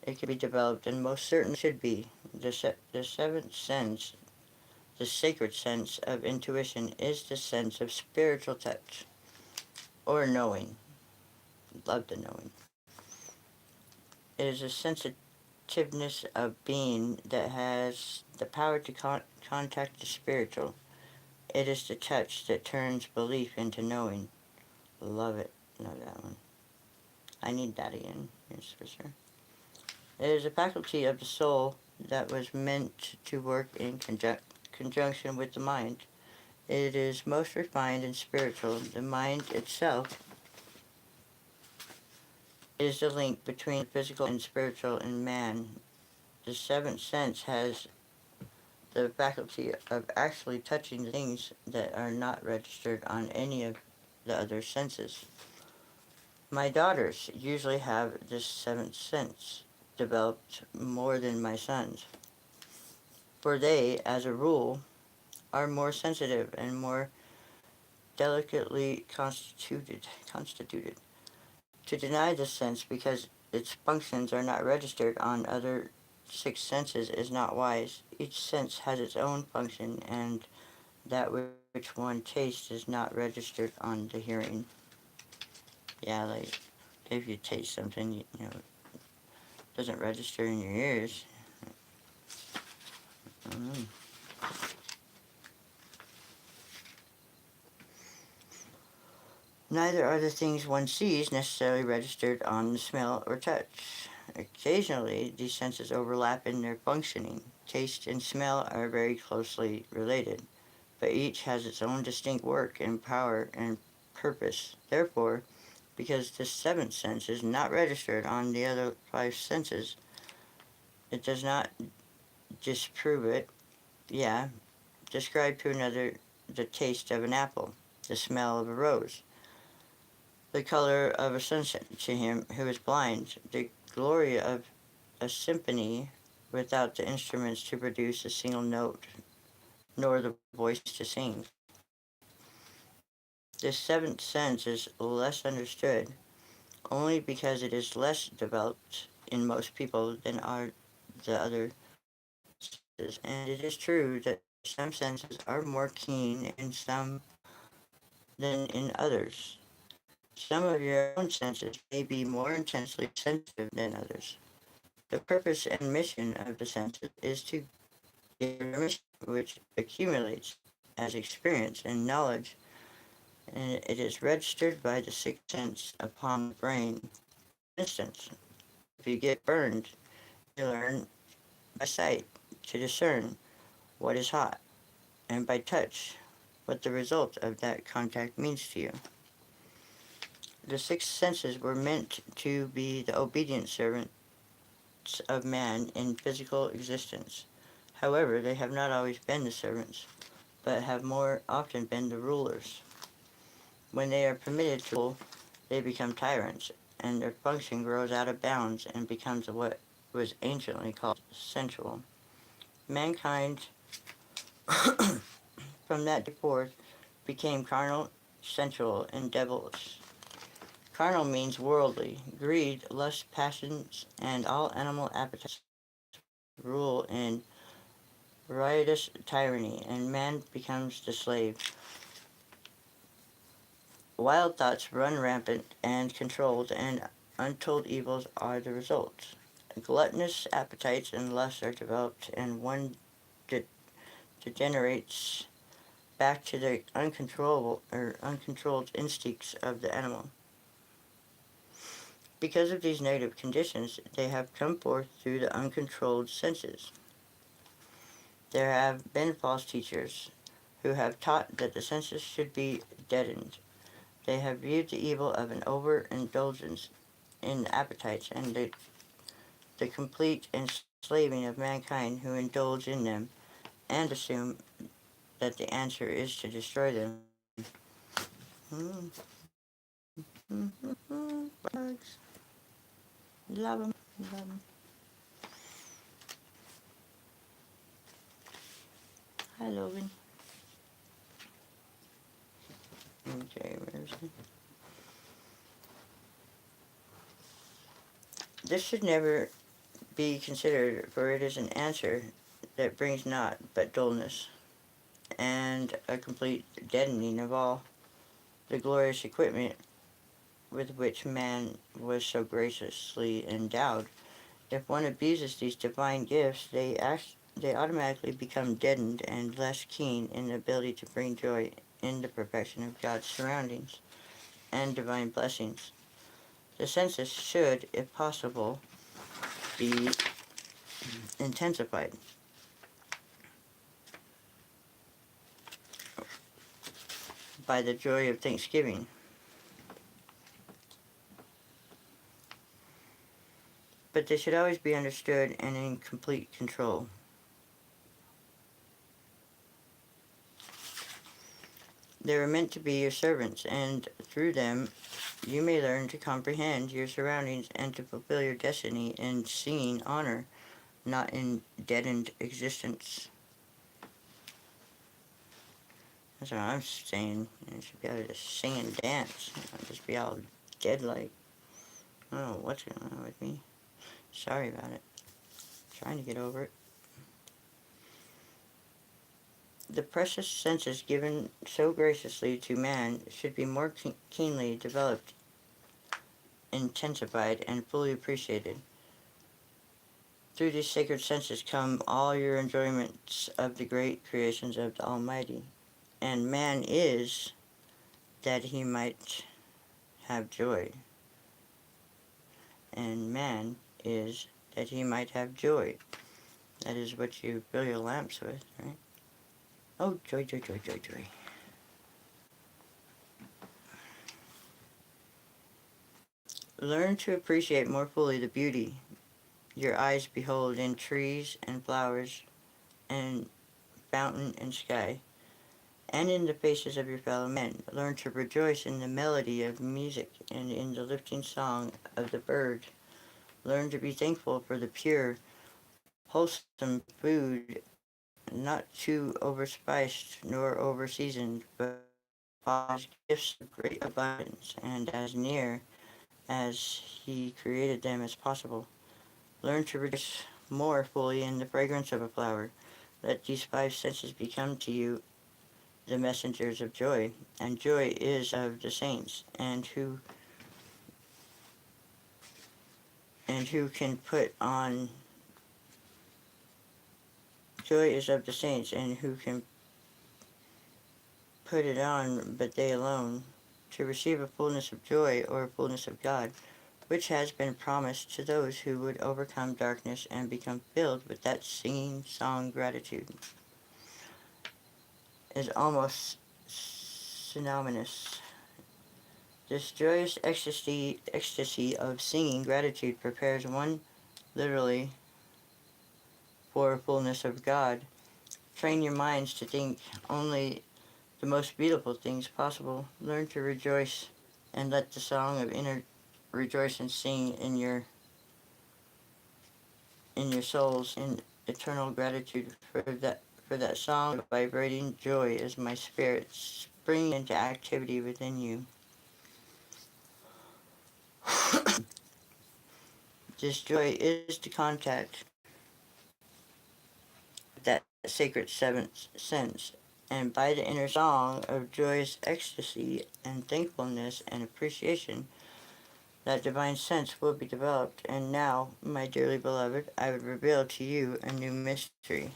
It can be developed, and most certainly should be. The seventh sense, the sacred sense of intuition, is the sense of spiritual touch, or knowing. Love the knowing. It is a sensitiveness of being that has the power to contact the spiritual. It is the touch that turns belief into knowing. Love it. Love that one. I need that again, yes, for sure. It is a faculty of the soul that was meant to work in conjunction with the mind. It is most refined and spiritual. The mind itself is the link between the physical and spiritual in man. The seventh sense has the faculty of actually touching things that are not registered on any of the other senses. My daughters usually have this seventh sense developed more than my sons, for they, as a rule, are more sensitive and more delicately constituted. To deny this sense because its functions are not registered on other six senses is not wise. Each sense has its own function, and that which one tastes is not registered on the hearing. Yeah, like if you taste something, it doesn't register in your ears. Mm. Neither are the things one sees necessarily registered on the smell or touch. Occasionally, these senses overlap in their functioning. Taste and smell are very closely related, but each has its own distinct work and power and purpose. Therefore, because this seventh sense is not registered on the other five senses, it does not disprove it. Yeah, describe to another the taste of an apple, the smell of a rose, the color of a sunset to him who is blind, the glory of a symphony without the instruments to produce a single note, nor the voice to sing. This seventh sense is less understood only because it is less developed in most people than are the other senses. And it is true that some senses are more keen in some than in others. Some of your own senses may be more intensely sensitive than others. The purpose and mission of the senses is to give information which accumulates as experience and knowledge, and it is registered by the sixth sense upon the brain. For instance, if you get burned, you learn by sight to discern what is hot, and by touch what the result of that contact means to you. The six senses were meant to be the obedient servants of man in physical existence. However, they have not always been the servants, but have more often been the rulers. When they are permitted to rule, they become tyrants, and their function grows out of bounds and becomes what was anciently called sensual. Mankind, from that day forth, became carnal, sensual, and devilish. Carnal means worldly. Greed, lust, passions, and all animal appetites rule in riotous tyranny, and man becomes the slave. Wild thoughts run rampant and controlled, and untold evils are the results. Gluttonous appetites and lusts are developed, and one de- degenerates back to the uncontrollable or uncontrolled instincts of the animal. Because of these negative conditions, they have come forth through the uncontrolled senses. There have been false teachers who have taught that the senses should be deadened. They have viewed the evil of an overindulgence in appetites and the complete enslaving of mankind who indulge in them, and assume that the answer is to destroy them. Bugs. Love them. Love them. Hi, Logan. Okay, where's it? This should never be considered, for it is an answer that brings naught but dullness, and a complete deadening of all the glorious equipment with which man was so graciously endowed. If one abuses these divine gifts, they automatically become deadened and less keen in the ability to bring joy in the perfection of God's surroundings and divine blessings. The senses should, if possible, be intensified by the joy of thanksgiving, but they should always be understood and in complete control. They are meant to be your servants, and through them you may learn to comprehend your surroundings and to fulfill your destiny in singing honor, not in deadened existence. That's what I'm saying. You should be able to sing and dance, not just be all dead like. I don't know what's going on with me. Sorry about it. Trying to get over it. The precious senses given so graciously to man should be more keenly developed, intensified, and fully appreciated. Through these sacred senses come all your enjoyments of the great creations of the Almighty. And man is that he might have joy. And man is that he might have joy. That is what you fill your lamps with, right? Oh, joy, joy, joy, joy, joy. Learn to appreciate more fully the beauty your eyes behold in trees and flowers and fountain and sky, and in the faces of your fellow men. Learn to rejoice in the melody of music and in the lifting song of the bird. Learn to be thankful for the pure, wholesome food, not too overspiced nor overseasoned, but Father's gifts of great abundance, and as near as He created them as possible. Learn to rejoice more fully in the fragrance of a flower. Let these five senses become to you the messengers of joy, and joy is of the saints, and who can put on joy is of the saints, and who can put it on but they alone, to receive a fullness of joy or a fullness of God, which has been promised to those who would overcome darkness and become filled with that singing song gratitude, is almost synonymous. This joyous ecstasy of singing gratitude prepares one literally for a fullness of God. Train your minds to think only the most beautiful things possible. Learn to rejoice and let the song of inner rejoice and sing in your souls in eternal gratitude for that song of vibrating joy is my spirit springing into activity within you. This joy is the contact with that sacred seventh sense, and by the inner song of joyous ecstasy and thankfulness and appreciation, that divine sense will be developed. And now, my dearly beloved, I would reveal to you a new mystery.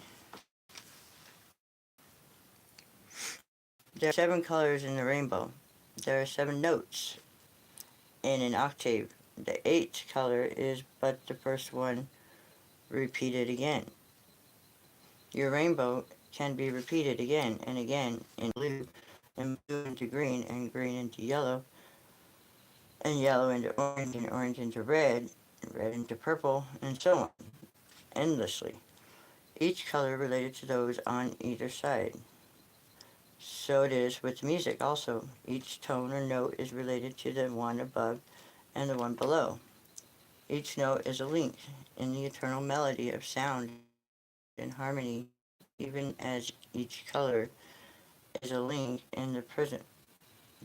There are 7 colors in the rainbow. There are 7 notes in an octave. The 8th color is but the first one repeated again. Your rainbow can be repeated again and again in blue, and blue into green, and green into yellow, and yellow into orange, and orange into red, and red into purple, and so on, endlessly. Each color related to those on either side. So it is with music also. Each tone or note is related to the one above and the one below. Each note is a link in the eternal melody of sound and harmony, even as each color is a link in the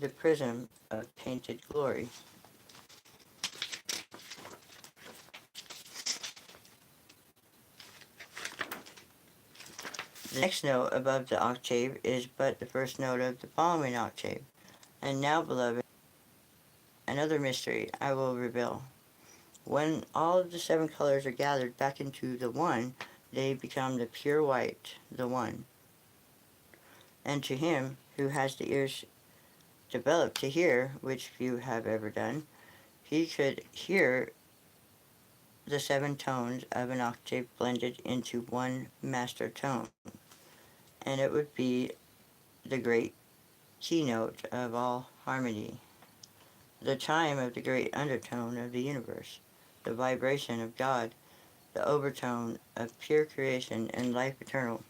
prism of painted glory. The next note above the octave is but the first note of the following octave. And now, beloved, another mystery I will reveal. When all of the 7 colors are gathered back into the one, they become the pure white, the one. And to him who has the ears developed to hear, which few have ever done, he could hear the 7 tones of an octave blended into one master tone, and it would be the great keynote of all harmony, the chime of the great undertone of the universe, the vibration of God, the overtone of pure creation and life eternal.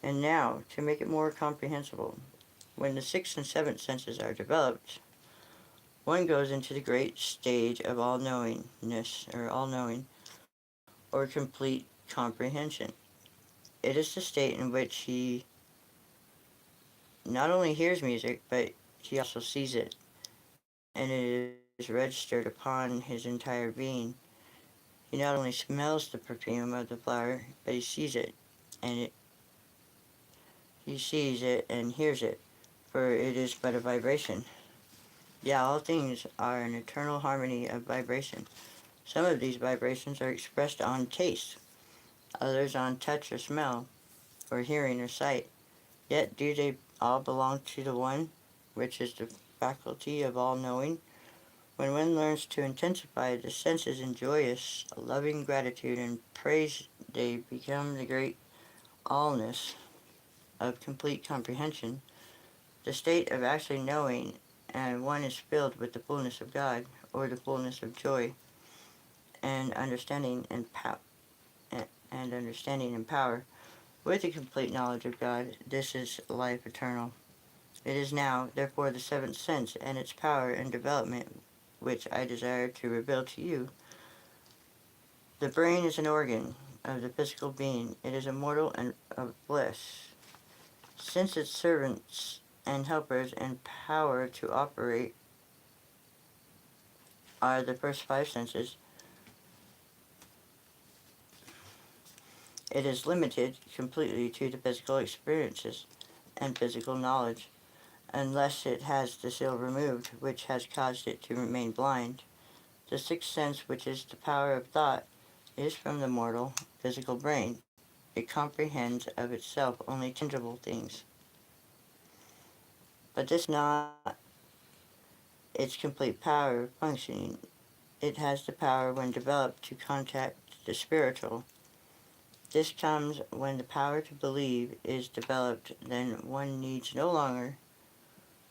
And now, to make it more comprehensible, when the 6th and 7th senses are developed, one goes into the great stage of all-knowingness, or all-knowing, or complete comprehension. It is the state in which he not only hears music, but he also sees it, and it is registered upon his entire being. He not only smells the perfume of the flower, but he sees it, and he sees it and hears it, for it is but a vibration. Yeah, all things are an eternal harmony of vibration. Some of these vibrations are expressed on taste, others on touch or smell, or hearing or sight. Yet do they all belong to the one, which is the faculty of all knowing? When one learns to intensify the senses in joyous, loving gratitude and praise, they become the great allness of complete comprehension, the state of actually knowing, and one is filled with the fullness of God, or the fullness of joy, and understanding and power. With the complete knowledge of God, this is life eternal. It is now, therefore, the 7th sense and its power and development which I desire to reveal to you. The brain is an organ of the physical being. It is immortal and of bliss. Since its servants and helpers and power to operate are the first 5 senses, it is limited completely to the physical experiences and physical knowledge, unless it has the seal removed which has caused it to remain blind. The 6th sense, which is the power of thought, is from the mortal physical brain. It comprehends of itself only tangible things. But this is not its complete power of functioning. It has the power when developed to contact the spiritual. This comes when the power to believe is developed, then one needs no longer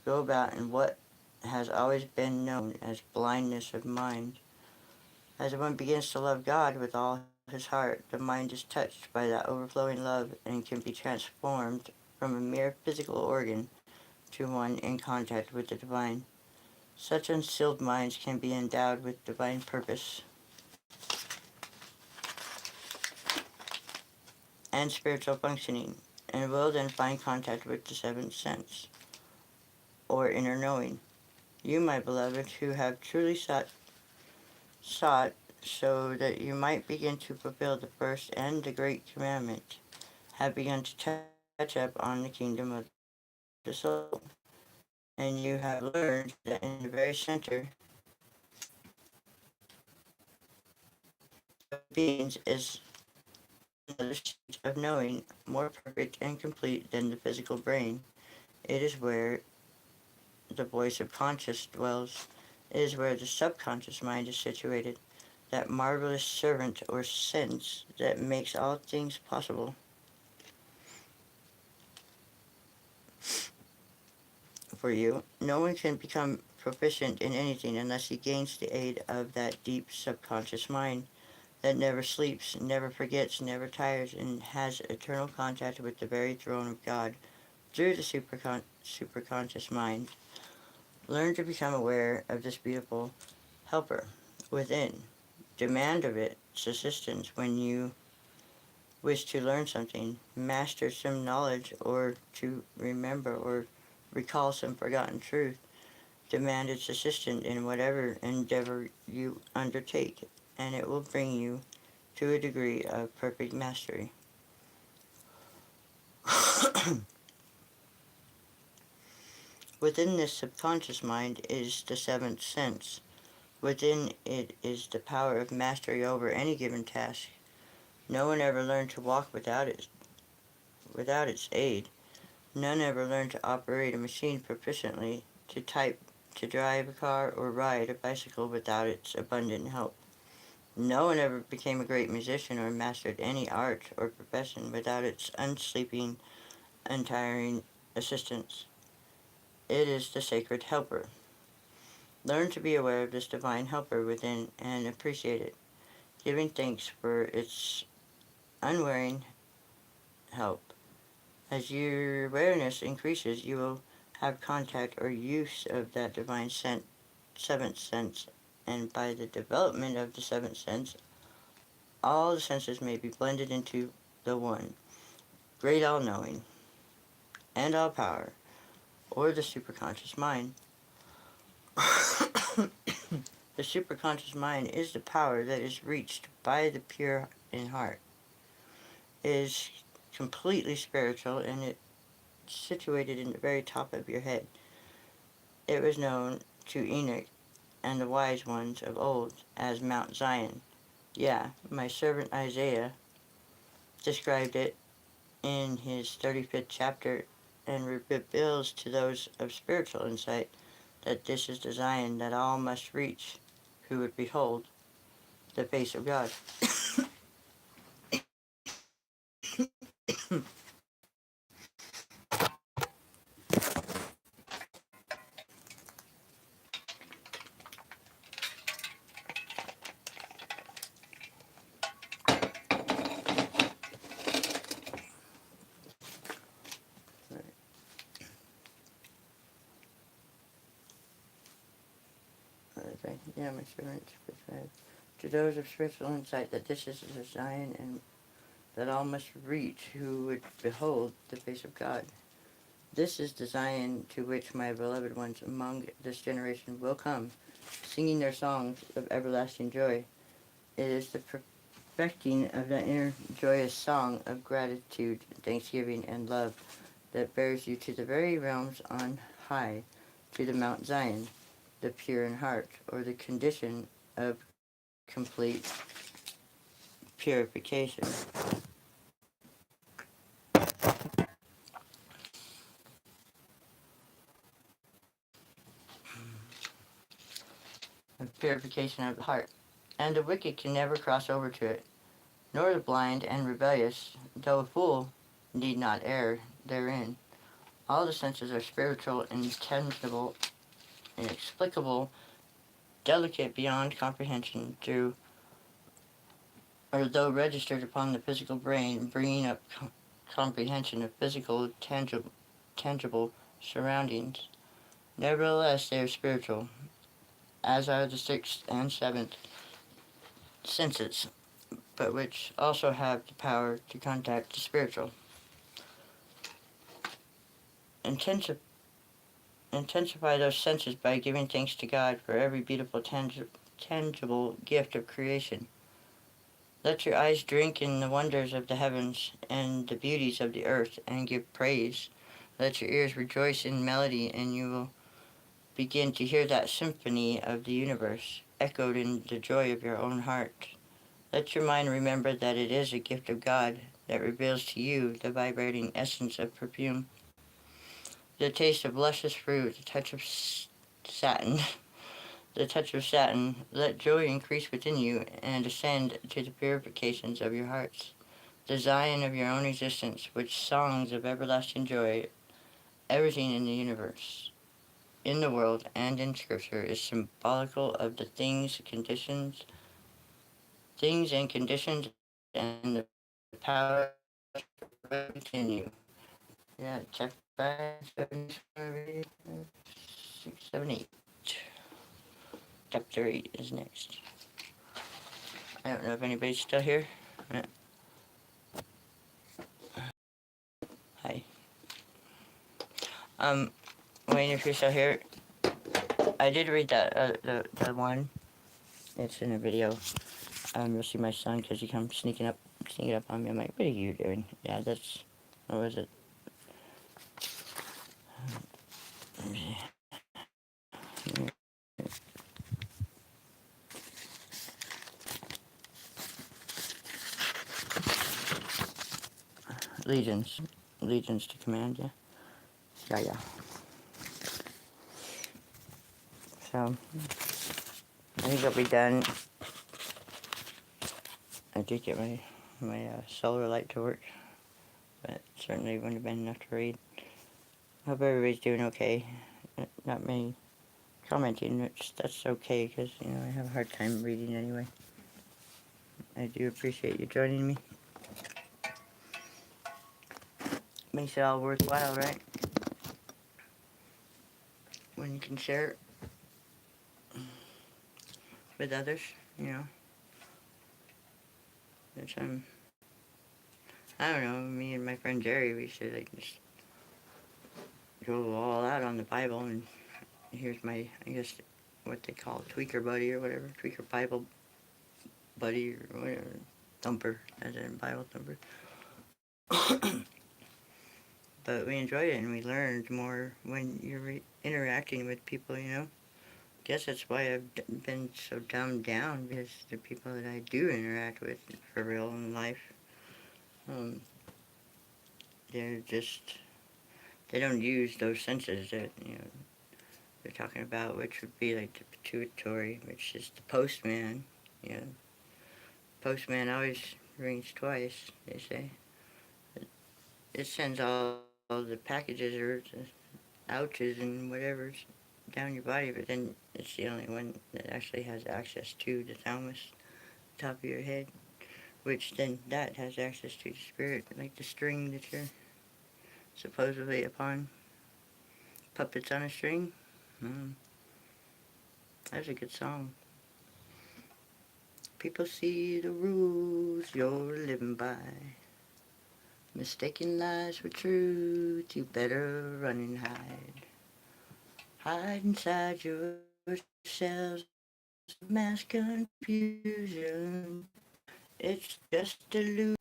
go about in what has always been known as blindness of mind. As one begins to love God with all his heart, the mind is touched by that overflowing love and can be transformed from a mere physical organ to one in contact with the divine. Such unsealed minds can be endowed with divine purpose and spiritual functioning, and will then find contact with the 7th sense, or inner knowing. You, my beloved, who have truly sought so that you might begin to fulfill the first and the great commandment, have begun to touch up on the kingdom of the soul. And you have learned that in the very center of beings is another state of knowing, more perfect and complete than the physical brain. It is where the voice of conscious dwells. It is where the subconscious mind is situated, that marvelous servant or sense that makes all things possible. For you, no one can become proficient in anything unless he gains the aid of that deep subconscious mind that never sleeps, never forgets, never tires, and has eternal contact with the very throne of God through the superconscious mind. Learn to become aware of this beautiful helper within. Demand of its assistance when you wish to learn something, master some knowledge, or to remember or recall some forgotten truth. Demand its assistance in whatever endeavor you undertake, and it will bring you to a degree of perfect mastery. Within this subconscious mind is the seventh sense. Within it is the power of mastery over any given task. No one ever learned to walk without its aid. None ever learned to operate a machine proficiently, to type, to drive a car, or ride a bicycle without its abundant help. No one ever became a great musician or mastered any art or profession without its unsleeping, untiring assistance. It is the sacred helper. Learn to be aware of this divine helper within and appreciate it, giving thanks for its unwearying help. As your awareness increases, you will have contact or use of that divine seventh sense, and by the development of the seventh sense, all the senses may be blended into the one, great all-knowing, and all-power, or the superconscious mind. The superconscious mind is the power that is reached by the pure in heart. It is completely spiritual, and it's situated in the very top of your head. It was known to Enoch and the wise ones of old as Mount Zion. Yeah, my servant Isaiah described it in his 35th chapter and reveals to those of spiritual insight that this is the Zion that all must reach who would behold the face of God. Yeah, my servant described to those of spiritual insight that this is the Zion and that all must reach who would behold the face of God. This is the Zion to which my beloved ones among this generation will come, singing their songs of everlasting joy. It is the perfecting of that inner joyous song of gratitude, thanksgiving, and love that bears you to the very realms on high, to the Mount Zion, the pure in heart, or the condition of complete purification. Of purification of the heart. And the wicked can never cross over to it, nor the blind and rebellious, though a fool need not err therein. All the senses are spiritual, intangible, inexplicable, delicate beyond comprehension through or though registered upon the physical brain, bringing up comprehension of physical, tangible surroundings. Nevertheless, they are spiritual, as are the sixth and seventh senses, but which also have the power to contact the spiritual. Intensify those senses by giving thanks to God for every beautiful, tangible gift of creation. Let your eyes drink in the wonders of the heavens and the beauties of the earth and give praise. Let your ears rejoice in melody, and you will begin to hear that symphony of the universe echoed in the joy of your own heart. Let your mind remember that it is a gift of God that reveals to you the vibrating essence of perfume, the taste of luscious fruit, the touch of satin, the touch of satin. Let joy increase within you and ascend to the purifications of your hearts, the Zion of your own existence, which songs of everlasting joy, everything in the universe, in the world, and in Scripture is symbolical of the things and conditions, and the power to continue. Yeah, chapter 5, 6, 7, 8. Chapter 8 is next. I don't know if anybody's still here. Hi. Wayne, if you're still here, I did read that, the one. It's in a video. You'll see my son because he comes sneaking up on me. I'm like, what are you doing? Yeah, that's, what was it? Legions. Legions to command, yeah. Yeah. So, I think I'll be done. I did get my solar light to work, but certainly wouldn't have been enough to read. Hope everybody's doing okay. Not many commenting, which that's okay, because, I have a hard time reading anyway. I do appreciate you joining me. Makes it all worthwhile, right? When you can share it with others, Which I don't know, me and my friend Jerry, we should just go all out on the Bible, and here's my, I guess, what they call tweaker buddy or whatever, tweaker Bible buddy or whatever, thumper, as in Bible thumper. But we enjoyed it, and we learned more when you're interacting with people, Guess that's why I've been so dumbed down, because the people that I do interact with for real in life, they're just, they don't use those senses that, they're talking about, which would be like the pituitary, which is the postman, Postman always rings twice, they say. It sends all the packages or the ouches and whatever's down your body, but then it's the only one that actually has access to the thalamus, top of your head, which then that has access to the spirit, like the string that you're supposedly upon. Puppets on a String. That's a good song. People see the rules you're living by. Mistaking lies for truth, you better run and hide. Hide inside yourselves, mass confusion. It's just illusion,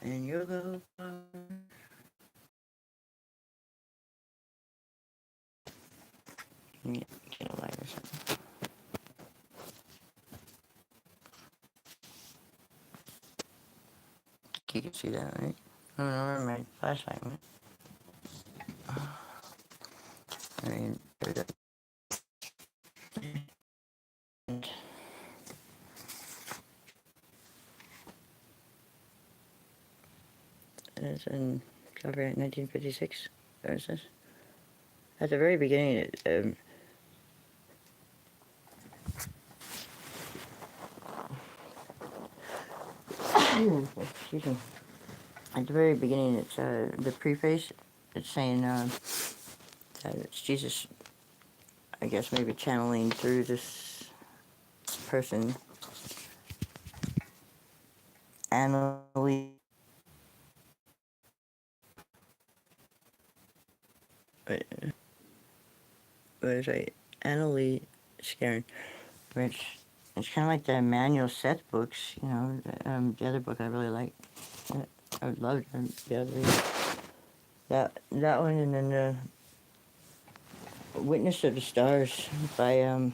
and you'll go far. Get a light or something. You can see that, right? I don't know where my flashlight went. I mean, it's in copyright 1956. There it says. At the very beginning, excuse me. At the very beginning, it's the preface. It's saying that it's Jesus, I guess, maybe channeling through this person, Annalie. What is it? Annalee Scarin, which it's kind of like the Emmanuel Seth books, the other book I really like. I would love to be able to read that one, and then the Witness of the Stars by I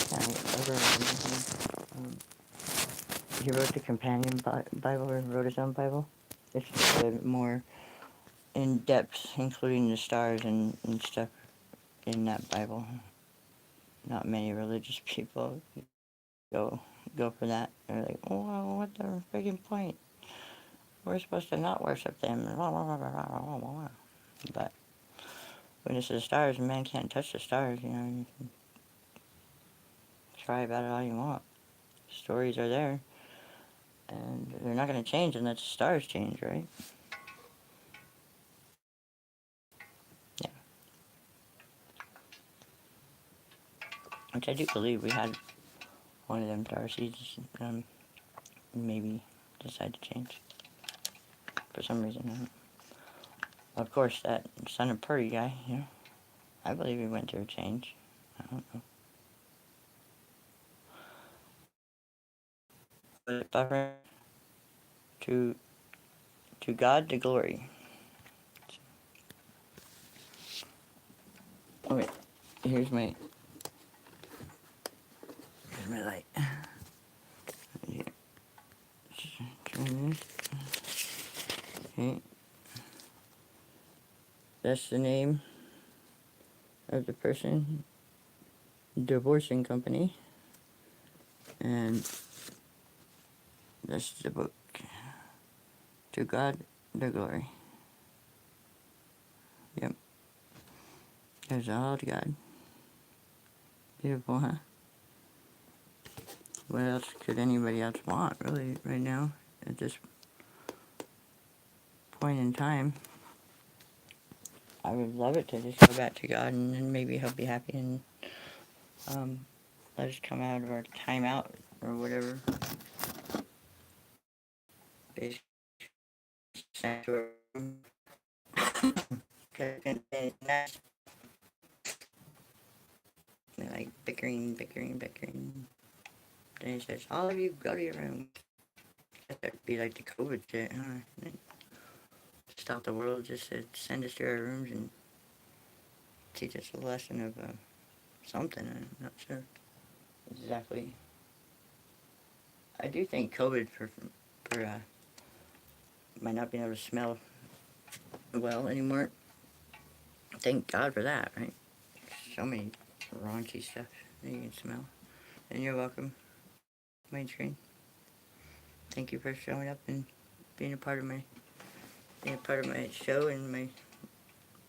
can't ever remember him. He wrote the companion Bible, or wrote his own Bible. It's just more in depth, including the stars and stuff in that Bible. Not many religious people go go for that. They're like, oh, well, what's the freaking point? We're supposed to not worship them. But witness of the stars, man can't touch the stars. You can try about it all you want. Stories are there, and they're not going to change unless the stars change, right? Yeah. Which I do believe we had one of them star seeds maybe decide to change for some reason. Of course, that Son of Purdy guy, I believe he went through a change. I don't know. But buffer to to God the glory. Oh wait, here's my light. Here. Turn this. Okay. That's the name of the person. Divorcing company. And that's the book. To God the glory. Yep. There's all to God. Beautiful, huh? What else could anybody else want, really, right now, at this point in time? I would love it to just go back to God, and then maybe He'll be happy and let us come out of our timeout or whatever. Basically, sent to a room. Like bickering. Then he says, all of you go to your room. That'd be like the COVID shit, huh? Stop the world just to send us to our rooms and teach us a lesson of something. I'm not sure exactly. I do think COVID for might not being able to smell well anymore. Thank God for that, right? So many raunchy stuff that you can smell. And you're welcome, Mainstream. Thank you for showing up and being a part of my show and my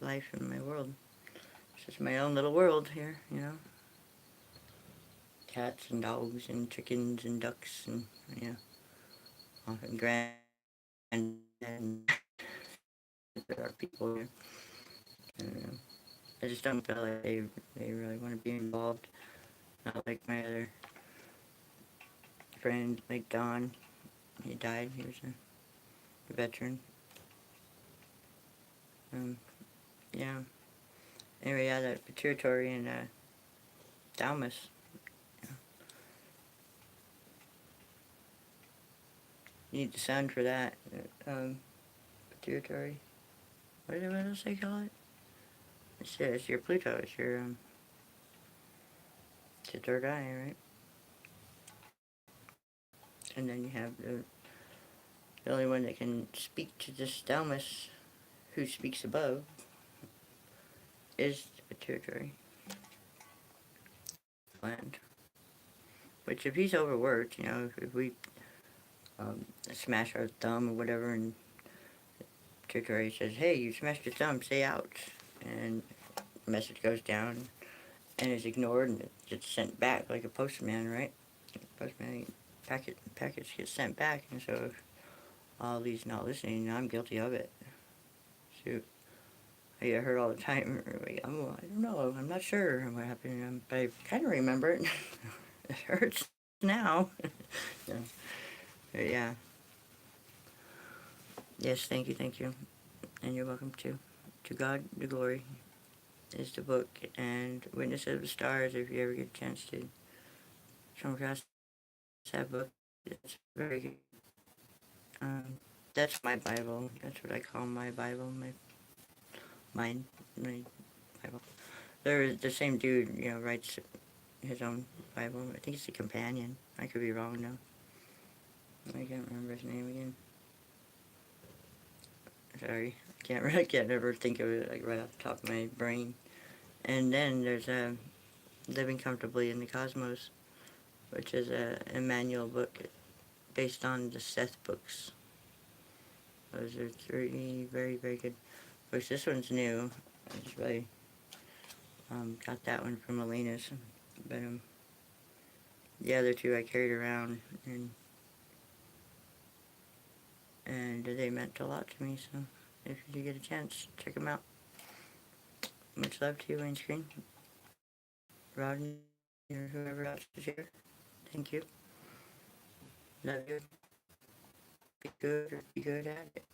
life and my world. It's just my own little world here. Cats and dogs and chickens and ducks and often grand and there are people here. And, I just don't feel like they really want to be involved. Not like my other friend, like Don. He died. He was a veteran. Yeah. Anyway, yeah, that pituitary and thalamus. You need the sun for that. Pituitary. What else they call it? It's your Pluto. It's your third eye, right? And then you have the only one that can speak to this thalamus, who speaks above, is the pituitary gland. Which, if he's overworked, if we smash our thumb or whatever, and pituitary says, "Hey, you smashed your thumb, say ouch," and the message goes down and is ignored and it gets sent back like a postman, right? Postman package gets sent back, and so if all these not listening, I'm guilty of it. Shoot. I get hurt all the time. I don't know. I'm not sure what happened, but I kind of remember it. It hurts now. So, but yeah. Yes, thank you, and you're welcome too. To God the glory. is the book, and Witness of the Stars, if you ever get a chance to come across that book, it's very good. That's my Bible. That's what I call my Bible. Mine, my Bible. They're the same dude, writes his own Bible. I think it's the Companion. I could be wrong now. I can't remember his name again. Sorry, I can't ever think of it like right off the top of my brain. And then there's Living Comfortably in the Cosmos, which is a Emmanuel book based on the Seth books. Those are three very, very good books. This one's new. I just really got that one from Alina's. But the other two I carried around, and they meant a lot to me. So if you get a chance, check them out. Much love to you, Windscreen, Rodney, or whoever else is here. Thank you. Love you. Be good at it.